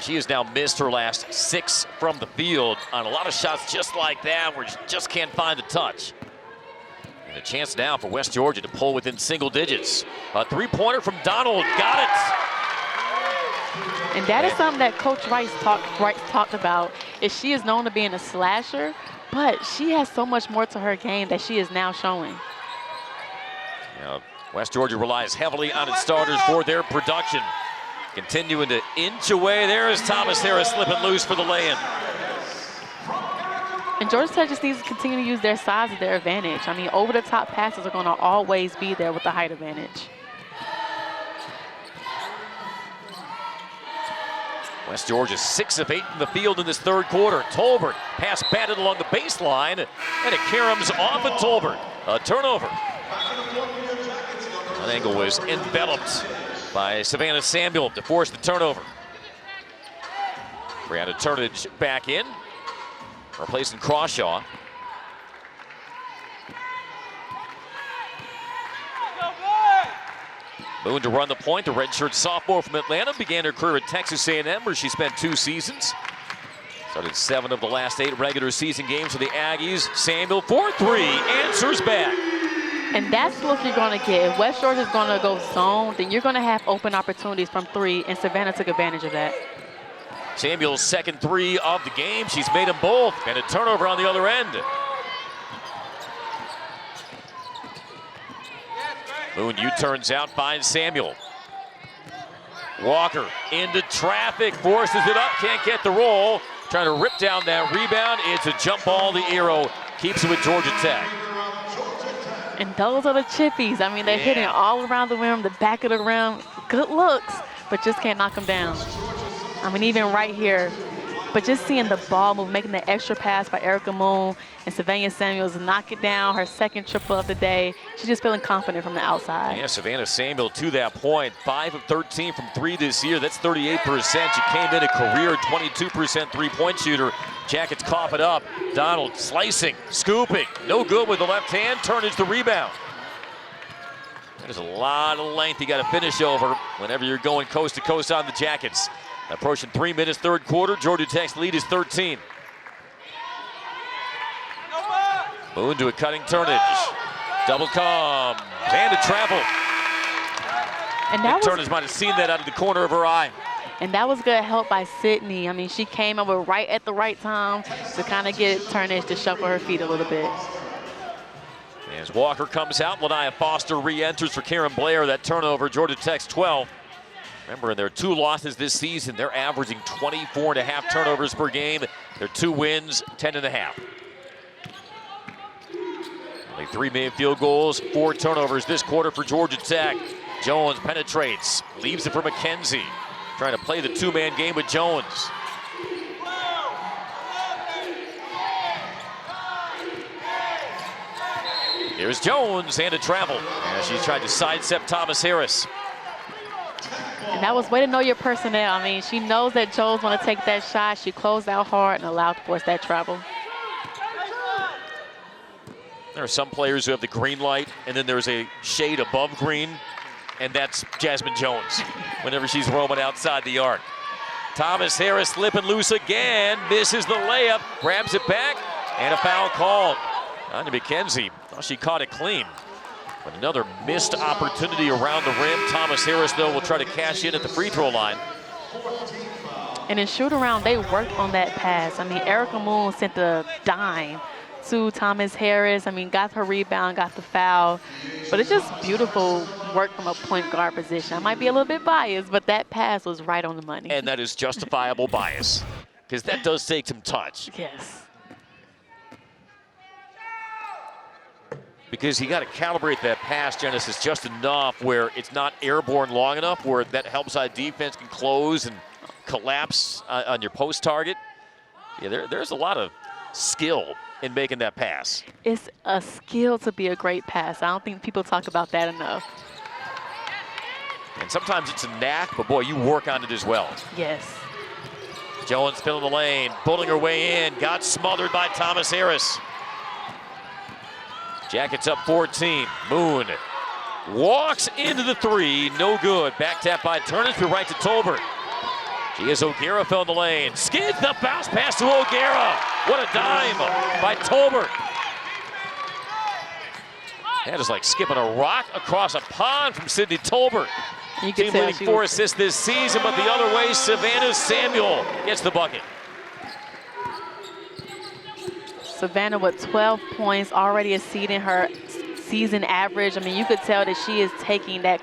she has now missed her last 6 from the field on a lot of shots just like that where she just can't find the touch. And a chance now for West Georgia to pull within single digits. A three-pointer from Donald, got it. And that is something that Coach Rice talked about, is she is known to being a slasher, but she has so much more to her game that she is now showing. West Georgia relies heavily on its starters for their production. Continuing to inch away. There is Thomas Harris slipping loose for the lay-in. And Georgia Tech just needs to continue to use their size as their advantage. I mean, over-the-top passes are going to always be there with the height advantage. West Georgia 6 of 8 in the field in this third quarter. Tolbert pass batted along the baseline, and it caroms off of Tolbert. A turnover. That angle was enveloped by Savannah Samuel to force the turnover. Brianna Turnage back in, replacing Crawshaw. Moon to run the point. The redshirt sophomore from Atlanta began her career at Texas A&M, where she spent 2 seasons. Started 7 of the last 8 regular season games for the Aggies. Samuel for 3, answers back. And that's the look you're going to get. If West Georgia's going to go zone, then you're going to have open opportunities from 3, and Savannah took advantage of that. Samuel's second 3 of the game. She's made them both, and a turnover on the other end. Moon U-turns out, finds Samuel. Walker into traffic, forces it up, can't get the roll. Trying to rip down that rebound. It's a jump ball. The arrow keeps it with Georgia Tech. And those are the chippies. I mean, they're hitting all around the rim, the back of the rim. Good looks, but just can't knock them down. I mean, even right here. But just seeing the ball move, making the extra pass by Erica Moon, and Savannah Samuels knock it down, her second triple of the day. She's just feeling confident from the outside. Yeah, Savannah Samuel to that point, 5 of 13 from 3 this year. That's 38%. She came in a career 22% three-point shooter. Jackets cough it up. Donald slicing, scooping, no good with the left hand. Turnage the rebound. There's a lot of length you got to finish over whenever you're going coast to coast on the Jackets. Approaching 3 minutes, third quarter. Georgia Tech's lead is 13. Moon to a cutting Turnage. Double comes and a travel. And that Turnage might have seen that out of the corner of her eye. And that was good help by Sydney. I mean, she came over right at the right time to kind of get Turnage to shuffle her feet a little bit. As Walker comes out, Lania Foster re-enters for Karen Blair. That turnover, Georgia Tech's 12. Remember, in their 2 losses this season, they're averaging 24.5 turnovers per game. Their 2 wins, 10.5. Only 3 made field goals, 4 turnovers this quarter for Georgia Tech. Jones penetrates, leaves it for McKenzie. Trying to play the 2-man game with Jones. Here's Jones and a travel. As she tried to sidestep Thomas Harris. And that was way to know your personnel. I mean, she knows that Jones want to take that shot. She closed out hard and allowed to force that travel. There are some players who have the green light, and then there's a shade above green, and that's Jasmine Jones whenever she's roaming outside the arc. Thomas Harris slipping loose again, misses the layup, grabs it back, and a foul called. Anya McKenzie, thought she caught it clean. But another missed opportunity around the rim. Thomas Harris, though, will try to cash in at the free throw line. And in shoot-around, they worked on that pass. I mean, Erica Moon sent the dime to Thomas Harris. I mean, got her rebound, got the foul. But it's just beautiful work from a point guard position. I might be a little bit biased, but that pass was right on the money. And that is justifiable bias, because that does take some touch. Yes. Because you got to calibrate that pass, Genesis, just enough where it's not airborne long enough where that help side defense can close and collapse on your post target. Yeah, there's a lot of skill in making that pass. It's a skill to be a great pass. I don't think people talk about that enough. And sometimes it's a knack, but boy, you work on it as well. Yes. Jones filling the lane, pulling her way in, got smothered by Thomas Harris. Jackets up 14. Moon walks into the 3, no good. Back tap by Turnage to right to Tolbert. She has O'Gara filling the lane. Skids the bounce pass to O'Gara. What a dime by Tolbert. That is like skipping a rock across a pond from Sydney Tolbert. Team leading 4 assists this season, but the other way, Savannah Samuel gets the bucket. Savannah with 12 points, already exceeding her season average. I mean, you could tell that she is taking that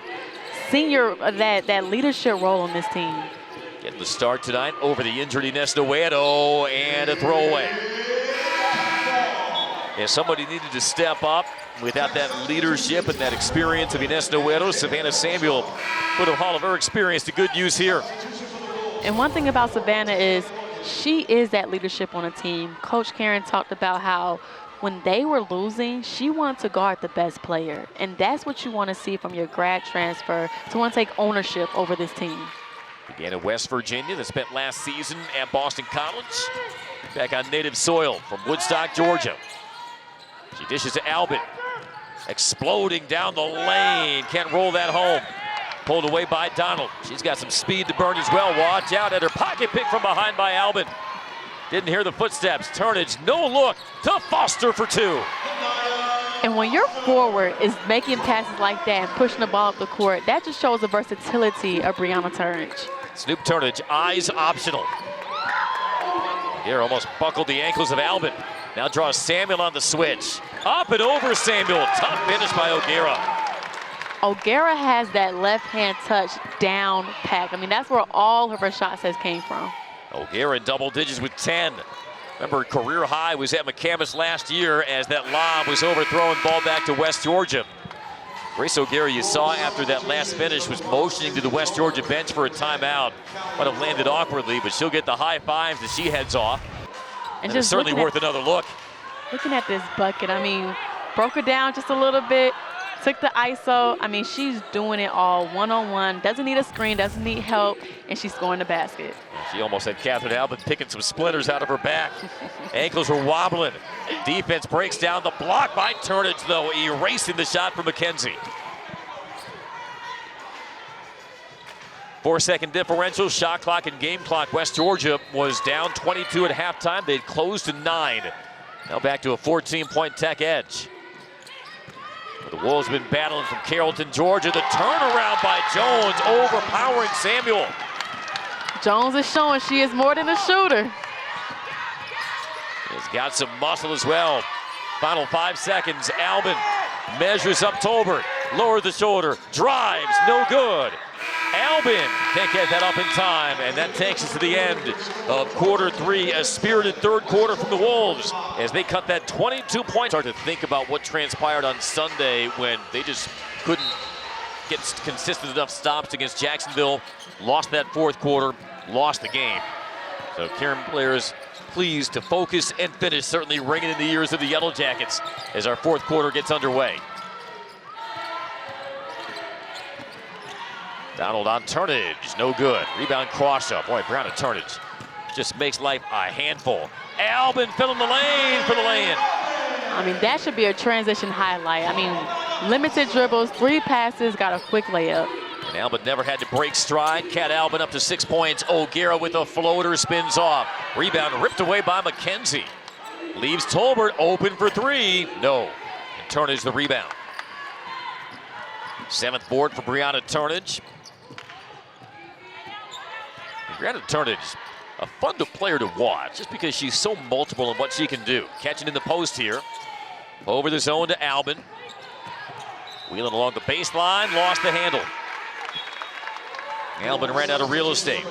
that leadership role on this team. Getting the start tonight over the injured Ines Noedo, and a throwaway. Yeah, somebody needed to step up without that leadership and that experience of Ines Noedo. Savannah Samuel put all of her experience to good use here. And one thing about Savannah is she is that leadership on a team. Coach Karen talked about how when they were losing, she wanted to guard the best player. And that's what you want to see from your grad transfer, to want to take ownership over this team. Began at West Virginia, that spent last season at Boston College. Back on native soil from Woodstock, Georgia. She dishes to Albin. Exploding down the lane, can't roll that home. Pulled away by Donald. She's got some speed to burn as well. Watch out at her pocket pick from behind by Albin. Didn't hear the footsteps. Turnage, no look to Foster for 2. And when your forward is making passes like that and pushing the ball up the court, that just shows the versatility of Brianna Turnage. Snoop Turnage, eyes optional. Here almost buckled the ankles of Albin. Now draws Samuel on the switch. Up and over Samuel. Tough finish by O'Gara. O'Gara has that left-hand touch down pack. I mean, that's where all of her shots has came from. O'Gara in double digits with 10. Remember, career high was at McCamus last year as that lob was overthrown, ball back to West Georgia. Grace O'Gara, you saw after that last finish, was motioning to the West Georgia bench for a timeout. Might have landed awkwardly, but she'll get the high fives as she heads off. And it's certainly worth another look. Looking at this bucket, I mean, broke her down just a little bit, took the ISO. I mean, she's doing it all one-on-one, doesn't need a screen, doesn't need help, and she's scoring the basket. She almost had Catherine Albin picking some splinters out of her back. Ankles were wobbling. Defense breaks down the block by Turnage, though, erasing the shot for McKenzie. 4-second differential, shot clock and game clock. West Georgia was down 22 at halftime. They'd closed to 9. Now back to a 14-point Tech edge. The Wolves have been battling from Carrollton, Georgia. The turnaround by Jones, overpowering Samuel. Jones is showing she is more than a shooter. He's got some muscle as well. Final 5 seconds. Albin measures up Tolbert. Lower the shoulder. Drives. No good. Albin can't get that up in time, and that takes us to the end of quarter 3. A spirited third quarter from the Wolves as they cut that 22-point. Start to think about what transpired on Sunday when they just couldn't get consistent enough stops against Jacksonville. Lost that fourth quarter, lost the game. So Karen players pleased to focus and finish, certainly ringing in the ears of the Yellow Jackets as our fourth quarter gets underway. Donald on Turnage, no good. Rebound Crawshaw. Boy, Brianna Turnage just makes life a handful. Albin filling the lane for the lay-in. I mean, that should be a transition highlight. I mean, limited dribbles, 3 passes, got a quick layup. And Albin never had to break stride. Cat Albin up to 6 points. O'Gara with a floater, spins off. Rebound ripped away by McKenzie. Leaves Tolbert open for 3. No. And Turnage the rebound. 7th board for Brianna Turnage. Brianna Turnage, a fun player to watch just because she's so multiple in what she can do. Catching in the post here. Over the zone to Albin. Wheeling along the baseline, lost the handle. Albin ran out of real estate.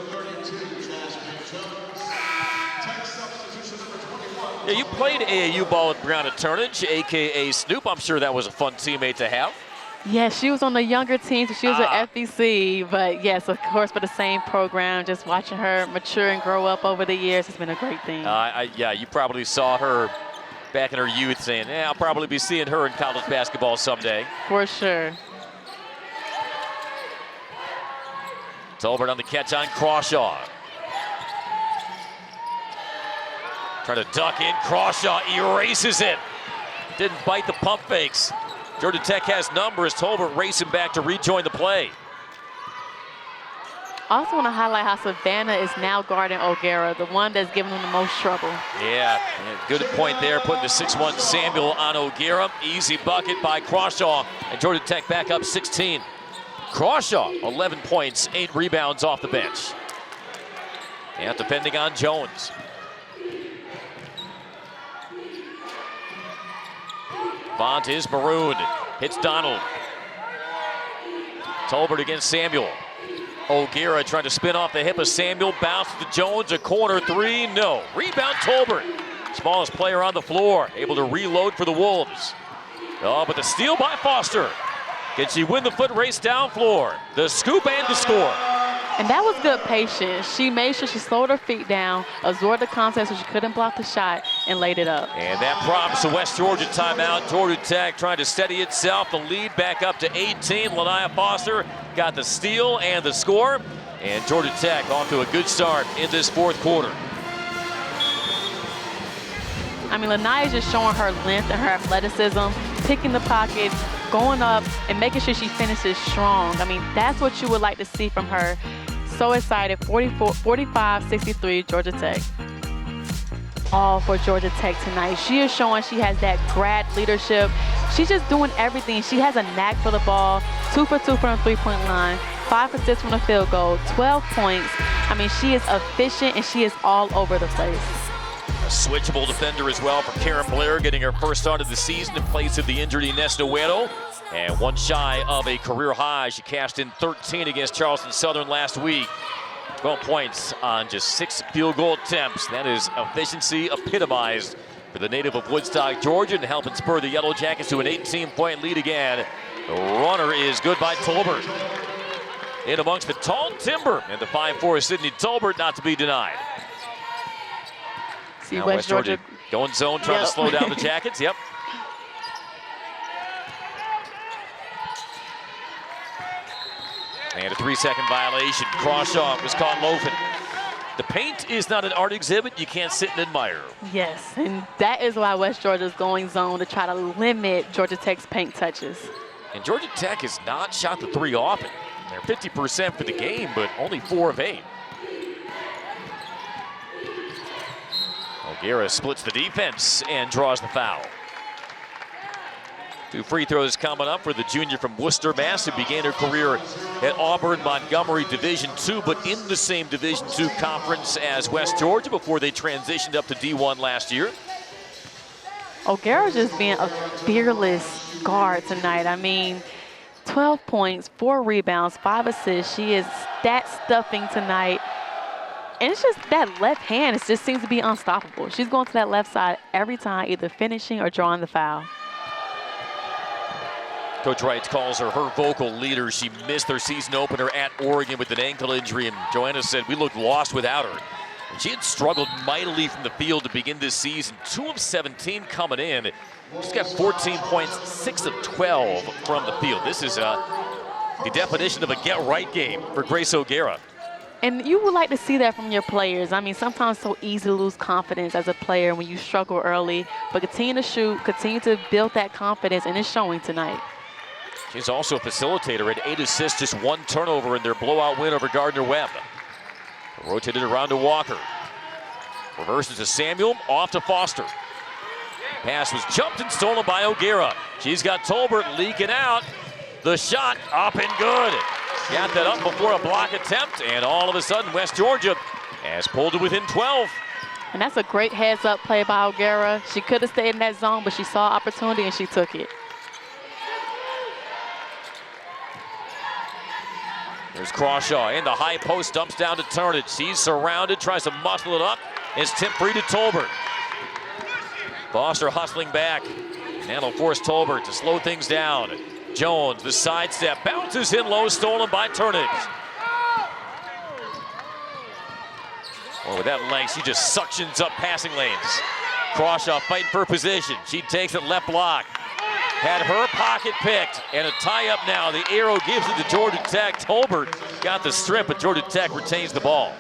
Yeah, you played AAU ball with Brianna Turnage, AKA Snoop. I'm sure that was a fun teammate to have. Yes, she was on the younger team, so she was at FBC. But yes, of course, for the same program, just watching her mature and grow up over the years has been a great thing. Yeah, you probably saw her back in her youth saying, yeah, I'll probably be seeing her in college basketball someday. For sure. Tolbert on the catch on Crawshaw. Trying to duck in, Crawshaw erases it. Didn't bite the pump fakes. Georgia Tech has numbers. Tolbert racing back to rejoin the play. I also want to highlight how Savannah is now guarding O'Gara, the one that's giving them the most trouble. Yeah, good point there, putting the 6'1" Samuel on O'Gara. Easy bucket by Crawshaw, and Georgia Tech back up 16. Crawshaw, 11 points, 8 rebounds off the bench. And defending on Jones. Font is marooned, hits Donald. Tolbert against Samuel. O'Gara trying to spin off the hip of Samuel, bounce to Jones, a corner 3, no. Rebound Tolbert, smallest player on the floor, able to reload for the Wolves. Oh, but the steal by Foster. Can she win the foot race down floor? The scoop and the score. And that was good patience. She made sure she slowed her feet down, absorbed the contact so she couldn't block the shot, and laid it up. And that prompts a West Georgia timeout. Georgia Tech trying to steady itself. The lead back up to 18. Lanaya Foster got the steal and the score. And Georgia Tech off to a good start in this fourth quarter. I mean, Lanaya is just showing her length and her athleticism. picking the pocket, going up, and making sure she finishes strong. I mean, that's what you would like to see from her. So excited. 45-63, Georgia Tech. All for Georgia Tech tonight. She is showing she has that grad leadership. She's just doing everything. She has a knack for the ball. 2 for 2 from the three-point line. 5 for 6 from the field goal. 12 points. I mean, she is efficient, and she is all over the place. A switchable defender as well for Karen Blair, getting her first start of the season in place of the injured Inés Nueto. And one shy of a career high. She cashed in 13 against Charleston Southern last week. 12 points on just 6 field goal attempts. That is efficiency epitomized for the native of Woodstock, Georgia, and helping spur the Yellow Jackets to an 18-point lead again. The runner is good by Tolbert. In amongst the tall timber, and the 5'4" Sydney Tolbert not to be denied. See Now West Georgia going zone, trying to slow down the Jackets. Yep. And a 3-second violation. Crawshaw was caught loafing. The paint is not an art exhibit you can't sit and admire. Yes, and that is why West Georgia is going zone, to try to limit Georgia Tech's paint touches. And Georgia Tech has not shot the 3 often. They're 50% for the game, but only 4 of 8. O'Gara splits the defense and draws the foul. 2 free throws coming up for the junior from Worcester, Mass, who began her career at Auburn Montgomery Division II, but in the same Division II conference as West Georgia before they transitioned up to D1 last year. O'Gara just being a fearless guard tonight. I mean, 12 points, 4 rebounds, 5 assists. She is stat stuffing tonight. And it's just that left hand, it just seems to be unstoppable. She's going to that left side every time, either finishing or drawing the foul. Coach Wright calls her vocal leader. She missed their season opener at Oregon with an ankle injury, and Joanna said, "We looked lost without her." And she had struggled mightily from the field to begin this season. 2 of 17 coming in. She's got 14 points, 6 of 12 from the field. This is the definition of a get-right game for Grace O'Gara. And you would like to see that from your players. I mean, sometimes it's so easy to lose confidence as a player when you struggle early, but continue to shoot, continue to build that confidence, and it's showing tonight. She's also a facilitator at 8 assists, just 1 turnover in their blowout win over Gardner-Webb. Rotated around to Walker. Reverses to Samuel, off to Foster. Pass was jumped and stolen by O'Gara. She's got Tolbert leaking out. The shot up and good. Got that up before a block attempt, and all of a sudden West Georgia has pulled it within 12. And that's a great heads-up play by O'Gara. She could have stayed in that zone, but she saw opportunity and she took it. There's Crawshaw in the high post, dumps down to Turnage. He's surrounded, tries to muscle it up. It's tipped free to Tolbert. Foster hustling back. And that'll force Tolbert to slow things down. Jones, the sidestep, bounces in low, stolen by Turnage. Well, with that length, she just suctions up passing lanes. Crawshaw fighting for position. She takes it left block. Had her pocket picked, and a tie-up now. The arrow gives it to Georgia Tech. Tolbert got the strip, but Georgia Tech retains the ball.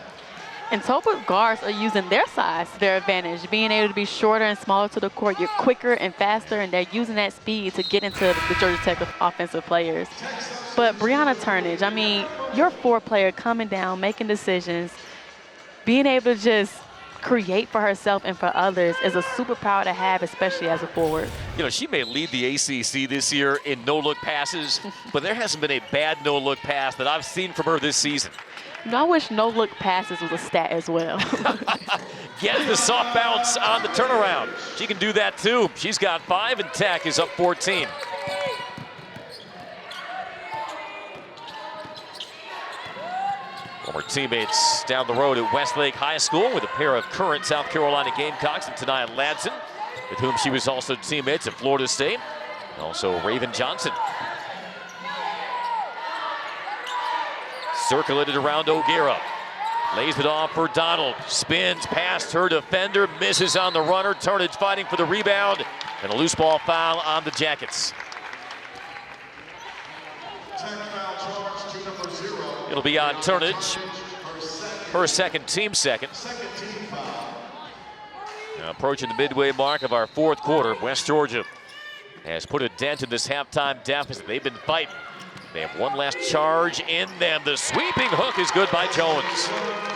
And Tolbert guards are using their size to their advantage, being able to be shorter and smaller to the court. You're quicker and faster, and they're using that speed to get into the Georgia Tech offensive players. But Brianna Turnage, I mean, your 4-player coming down, making decisions, being able to just create for herself and for others is a superpower to have, especially as a forward. You know, she may lead the ACC this year in no-look passes, but there hasn't been a bad no-look pass that I've seen from her this season. You know, I wish no-look passes was a stat as well. Gets the soft bounce on the turnaround. She can do that too. She's got 5, and Tech is up 14. Former teammates down the road at Westlake High School with a pair of current South Carolina Gamecocks and Tanaya Ladson, with whom she was also teammates at Florida State. And also Raven Johnson. Circulated around O'Gara. Lays it off for Donald. Spins past her defender. Misses on the runner. Turnage fighting for the rebound. And a loose ball foul on the Jackets. It'll be on Turnage. Her second, team second. Now approaching the midway mark of our 4th quarter. West Georgia has put a dent in this halftime deficit. They've been fighting. They have one last charge in them. The sweeping hook is good by Jones.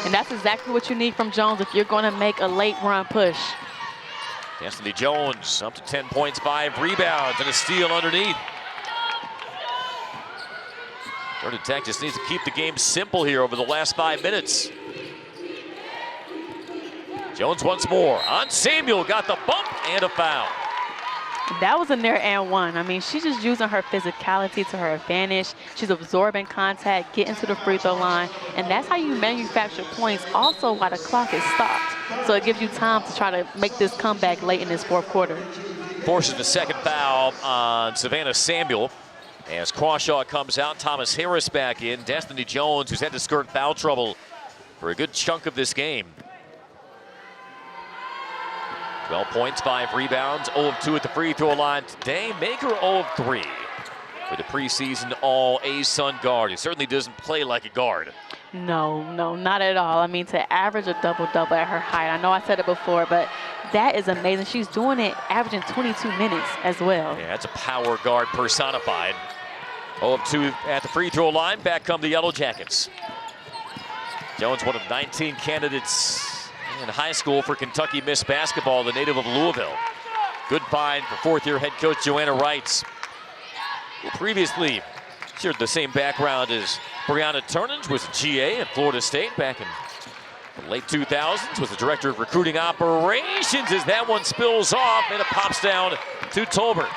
And that's exactly what you need from Jones if you're going to make a late run push. Destiny Jones up to 10 points, 5 rebounds, and a steal underneath. Georgia Tech just needs to keep the game simple here over the last 5 minutes. Jones once more on Samuel, got the bump and a foul. That was a near and one. I mean, she's just using her physicality to her advantage. She's absorbing contact, getting to the free throw line, and that's how you manufacture points also while the clock is stopped. So it gives you time to try to make this comeback late in this fourth quarter. Forces the second foul on Savannah Samuel. As Crawshaw comes out, Thomas Harris back in. Destiny Jones, who's had to skirt foul trouble for a good chunk of this game. 12 points, 5 rebounds, 0 of 2 at the free throw line today. Make her 0 of 3 for the preseason All-ASUN guard. He certainly doesn't play like a guard. No, not at all. I mean, to average a double-double at her height, I know I said it before, but that is amazing. She's doing it, averaging 22 minutes as well. Yeah, that's a power guard personified. 0 of 2 at the free throw line. Back come the Yellow Jackets. Jones, one of 19 candidates in high school for Kentucky Miss Basketball, the native of Louisville. Good find for fourth-year head coach Joanna Wright, who previously shared the same background as Brianna Turnage, was a GA at Florida State back in the late 2000s, was the director of recruiting operations as that one spills off and it pops down to Tolbert.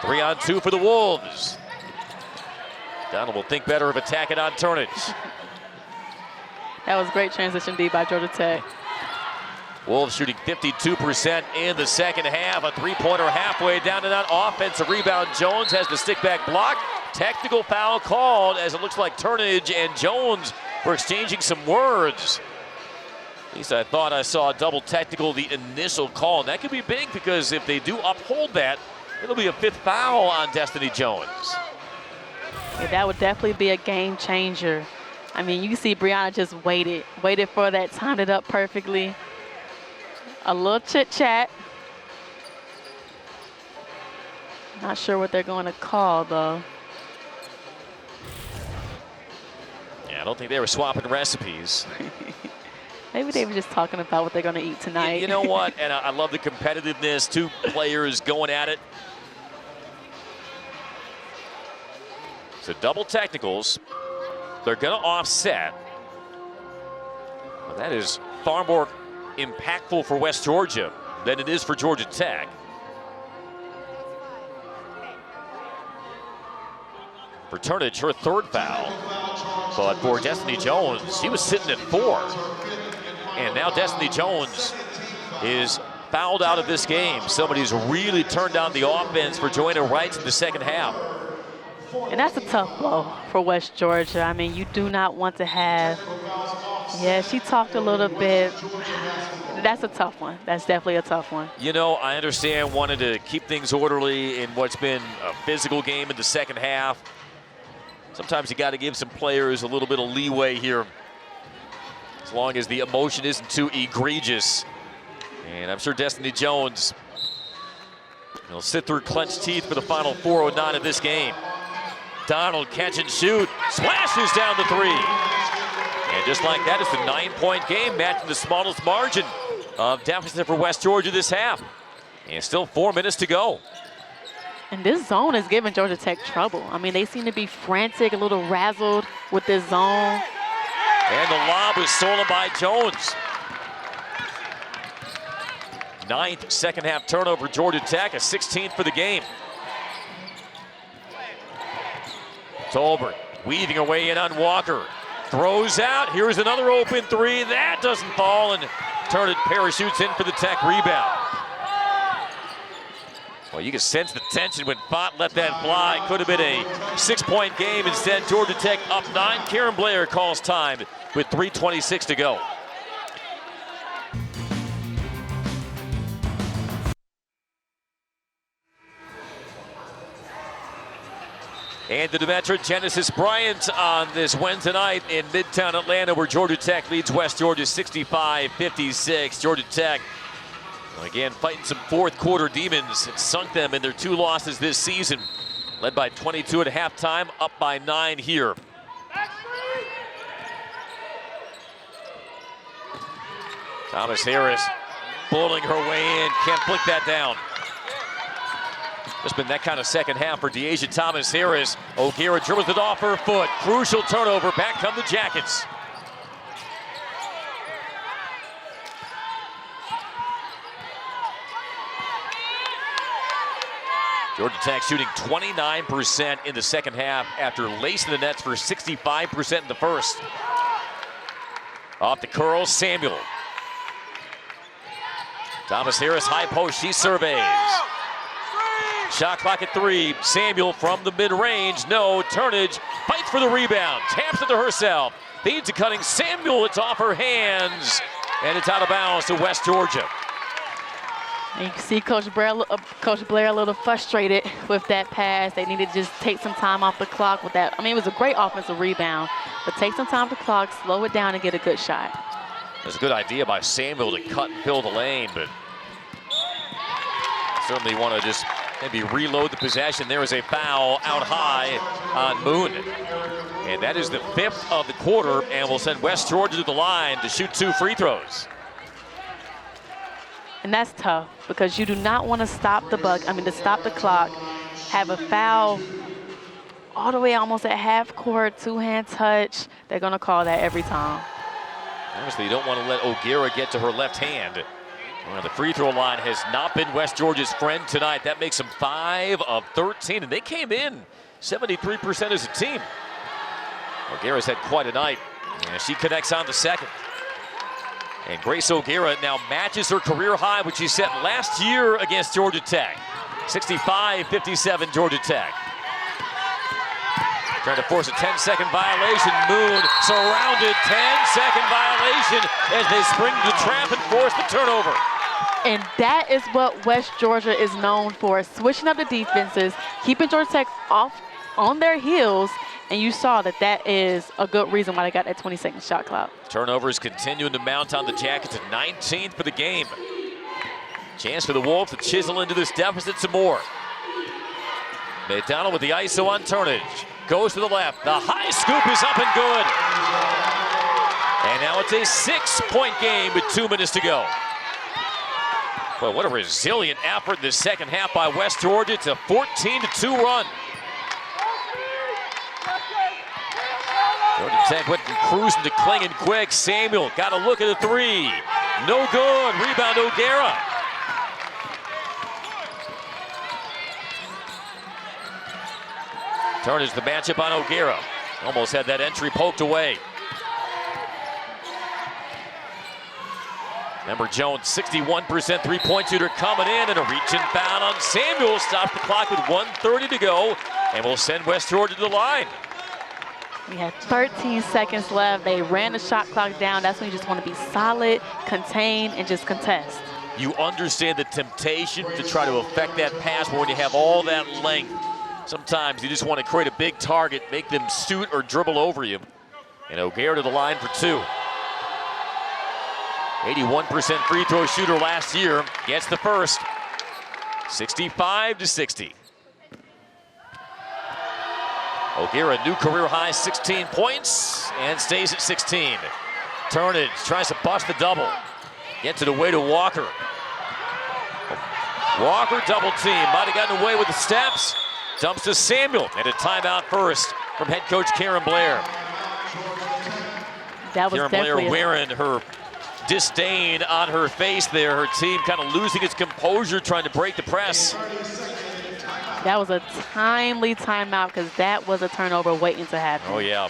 3-on-2 for the Wolves. Donald will think better of attacking on Turnage. That was great transition D by Georgia Tech. Wolves shooting 52% in the second half. A three-pointer halfway down to that offensive rebound. Jones has the stick-back block. Technical foul called as it looks like Turnage and Jones were exchanging some words. At least I thought I saw a double technical, the initial call. And that could be big because if they do uphold that, it'll be a 5th foul on Destiny Jones. Yeah, that would definitely be a game changer. I mean, you see Brianna just waited for that, timed it up perfectly. A little chit-chat. Not sure what they're going to call, though. Yeah, I don't think they were swapping recipes. Maybe they were just talking about what they're going to eat tonight. You know what? And I love the competitiveness. 2 players going at it. So double technicals. They're going to offset. Well, that is far more impactful for West Georgia than it is for Georgia Tech. For Turnage, her 3rd foul. But for Destiny Jones, she was sitting at 4. And now Destiny Jones is fouled out of this game. Somebody's really turned down the offense for Joanna Wright in the second half. And that's a tough blow for West Georgia. I mean, you do not want to have, yeah, she talked a little bit. That's a tough one. That's definitely a tough one. You know, I understand wanting to keep things orderly in what's been a physical game in the second half. Sometimes you got to give some players a little bit of leeway here, as long as the emotion isn't too egregious. And I'm sure Destiny Jones will sit through clenched teeth for the final 4:09 of this game. Donald catch and shoot, slashes down the 3. And just like that, it's a 9-point game, matching the smallest margin of deficit for West Georgia this half. And still 4 minutes to go. And this zone is giving Georgia Tech trouble. I mean, they seem to be frantic, a little razzled with this zone. And the lob was stolen by Jones. 9th second half turnover, Georgia Tech, a 16th for the game. Tolbert weaving away in on Walker. Throws out, here's another open 3. That doesn't fall, and Turnage parachutes in for the Tech rebound. Well, you can sense the tension when Font let that fly. Could have been a 6-point game. Instead, Georgia Tech up 9. Karen Blair calls time with 3:26 to go. And the Demetra Genesis Bryant on this Wednesday night in Midtown Atlanta, where Georgia Tech leads West Georgia 65-56. Georgia Tech Again, fighting some fourth quarter demons. It sunk them in their 2 losses this season. Led by 22 at halftime, up by 9 here. Thomas Harris bullying her way in, can't flick that down. Just been that kind of second half for De'Asia Thomas Harris. O'Gara dribbles it off her foot. Crucial turnover, back come the Jackets. Georgia Tech shooting 29% in the second half after lacing the nets for 65% in the first. Off the curl, Samuel. Thomas Harris, high post, she surveys. Shot clock at 3. Samuel from the mid-range, no. Turnage fights for the rebound, taps it to herself. Feeds to cutting Samuel, it's off her hands. And it's out of bounds to West Georgia. And you can see Coach Blair a little frustrated with that pass. They needed to just take some time off the clock with that. I mean, it was a great offensive rebound, but take some time off the clock, slow it down, and get a good shot. It was a good idea by Samuel to cut and fill the lane, but certainly want to just maybe reload the possession. There is a foul out high on Moon. And that is the 5th of the quarter, and will send West Georgia to the line to shoot 2 free throws. And that's tough because you do not want to stop to stop the clock, have a foul all the way almost at half court, 2-hand touch. They're going to call that every time. Honestly, you don't want to let O'Gara get to her left hand. Well, the free throw line has not been West Georgia's friend tonight. That makes them 5 of 13, and they came in 73% as a team. O'Gara's had quite a night, and she connects on the second. And Grace O'Gara now matches her career high, which she set last year against Georgia Tech. 65-57 Georgia Tech. Trying to force a 10-second violation. Moon surrounded, 10-second violation as they spring the trap and force the turnover. And that is what West Georgia is known for, switching up the defenses, keeping Georgia Tech off on their heels, and you saw that that is a good reason why they got that 20-second shot clock. Turnovers continuing to mount on the Jackets at 19th for the game. Chance for the Wolves to chisel into this deficit some more. McDonald with the ISO on Turnage. Goes to the left. The high scoop is up and good. And now it's a 6-point game with 2 minutes to go. Well, what a resilient effort in the second half by West Georgia. It's a 14-2 run. Georgia Tech went from cruising to clinging quick. Samuel got a look at the 3. No good. Rebound O'Gara. Turnage the matchup on O'Gara. Almost had that entry poked away. Remember Jones, 61% three-point shooter coming in, and a reach-in foul on Samuel. Stops the clock with 1:30 to go, and will send West Georgia to the line. We had 13 seconds left. They ran the shot clock down. That's when you just want to be solid, contain, and just contest. You understand the temptation to try to affect that pass, but when you have all that length, sometimes you just want to create a big target, make them shoot or dribble over you. And O'Gara to the line for 2. 81% free throw shooter last year, gets the first. 65-60. O'Gara, new career high, 16 points, and stays at 16. Turnage tries to bust the double. Gets it away to Walker. Walker double team, might have gotten away with the steps. Dumps to Samuel, and a timeout first from head coach Karen Blair. That was Karen Blair wearing her disdain on her face there. Her team kind of losing its composure, trying to break the press. That was a timely timeout because that was a turnover waiting to happen. Oh, yeah.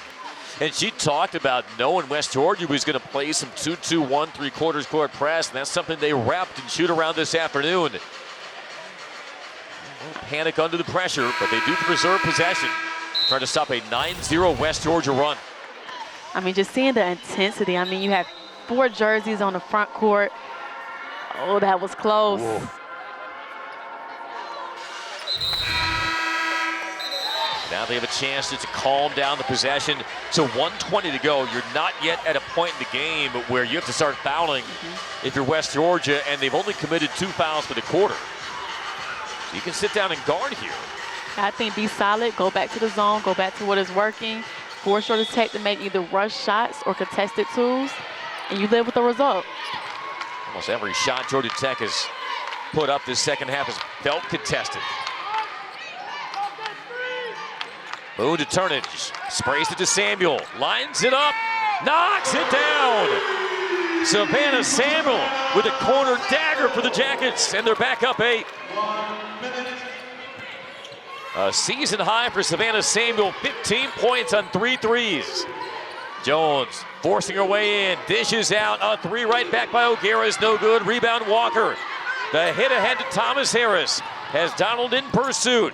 And she talked about knowing West Georgia was going to play some 2-2-1 3/4 court press, and that's something they repped and shoot around this afternoon. Panic under the pressure, but they do preserve possession. Trying to stop a 9-0 West Georgia run. I mean, just seeing the intensity. I mean, you have 4 jerseys on the front court. Oh, that was close. Whoa. Now they have a chance to calm down the possession. So 1:20 to go. You're not yet at a point in the game where you have to start fouling if you're West Georgia, and they've only committed 2 fouls for the quarter. So you can sit down and guard here. I think be solid, go back to the zone, go back to what is working, force Georgia Tech to make either rush shots or contested twos, and you live with the result. Almost every shot Georgia Tech has put up this second half has felt contested. Moon to Turnage, sprays it to Samuel, lines it up, knocks it down. Savannah Samuel with a corner dagger for the Jackets, and they're back up 8. A season high for Savannah Samuel, 15 points on 3 threes. Jones forcing her way in, dishes out, a 3 right back by O'Gara is no good. Rebound Walker. The hit ahead to Thomas Harris has Donald in pursuit.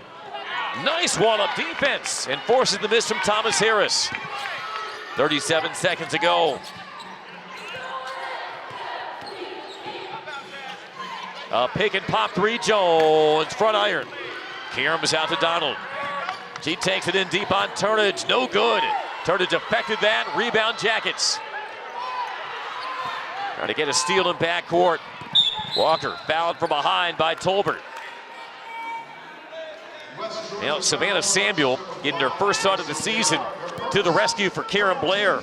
Nice wall-up defense and forces the miss from Thomas Harris. 37 seconds to go. A pick and pop 3, Jones, front iron. Karam's out to Donald. She takes it in deep on Turnage, no good. Turnage affected that, rebound Jackets. Trying to get a steal in backcourt. Walker fouled from behind by Tolbert. Now Savannah Samuel getting her first shot of the season to the rescue for Karen Blair.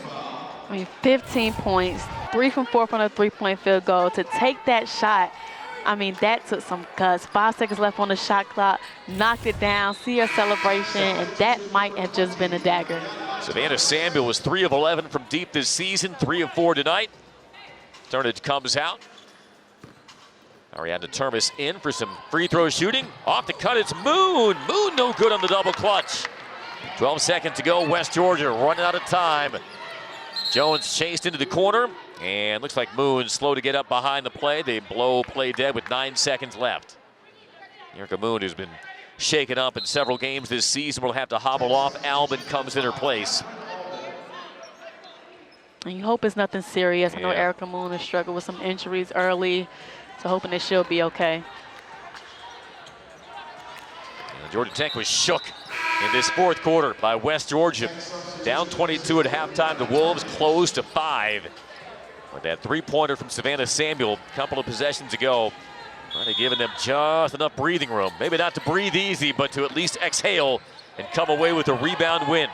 I mean, 15 points, 3 from 4 from a 3-point field goal. To take that shot, I mean, that took some guts. 5 seconds left on the shot clock, knocked it down, see her celebration, and that might have just been a dagger. Savannah Samuel was 3 of 11 from deep this season, 3 of 4 tonight. Turnage comes out. Brianna Turnage in for some free throw shooting. Off the cut, it's Moon. Moon no good on the double clutch. 12 seconds to go, West Georgia running out of time. Jones chased into the corner, and looks like Moon slow to get up behind the play. They blow play dead with 9 seconds left. Erica Moon, who's been shaken up in several games this season, will have to hobble off. Albin comes in her place. And you hope it's nothing serious. I know Erica Moon has struggled with some injuries early, so hoping that she'll be okay. And Georgia Tech was shook in this fourth quarter by West Georgia. Down 22 at halftime. The Wolves closed to 5. With that 3-pointer from Savannah Samuel a couple of possessions ago. Might have given them just enough breathing room. Maybe not to breathe easy, but to at least exhale and come away with a rebound win.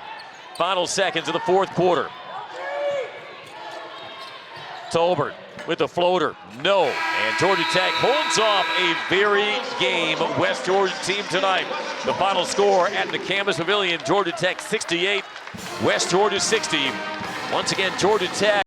Final seconds of the fourth quarter. Tolbert with the floater, no. And Georgia Tech holds off a very game West Georgia team tonight. The final score at the Campus Pavilion, Georgia Tech 68, West Georgia 60. Once again, Georgia Tech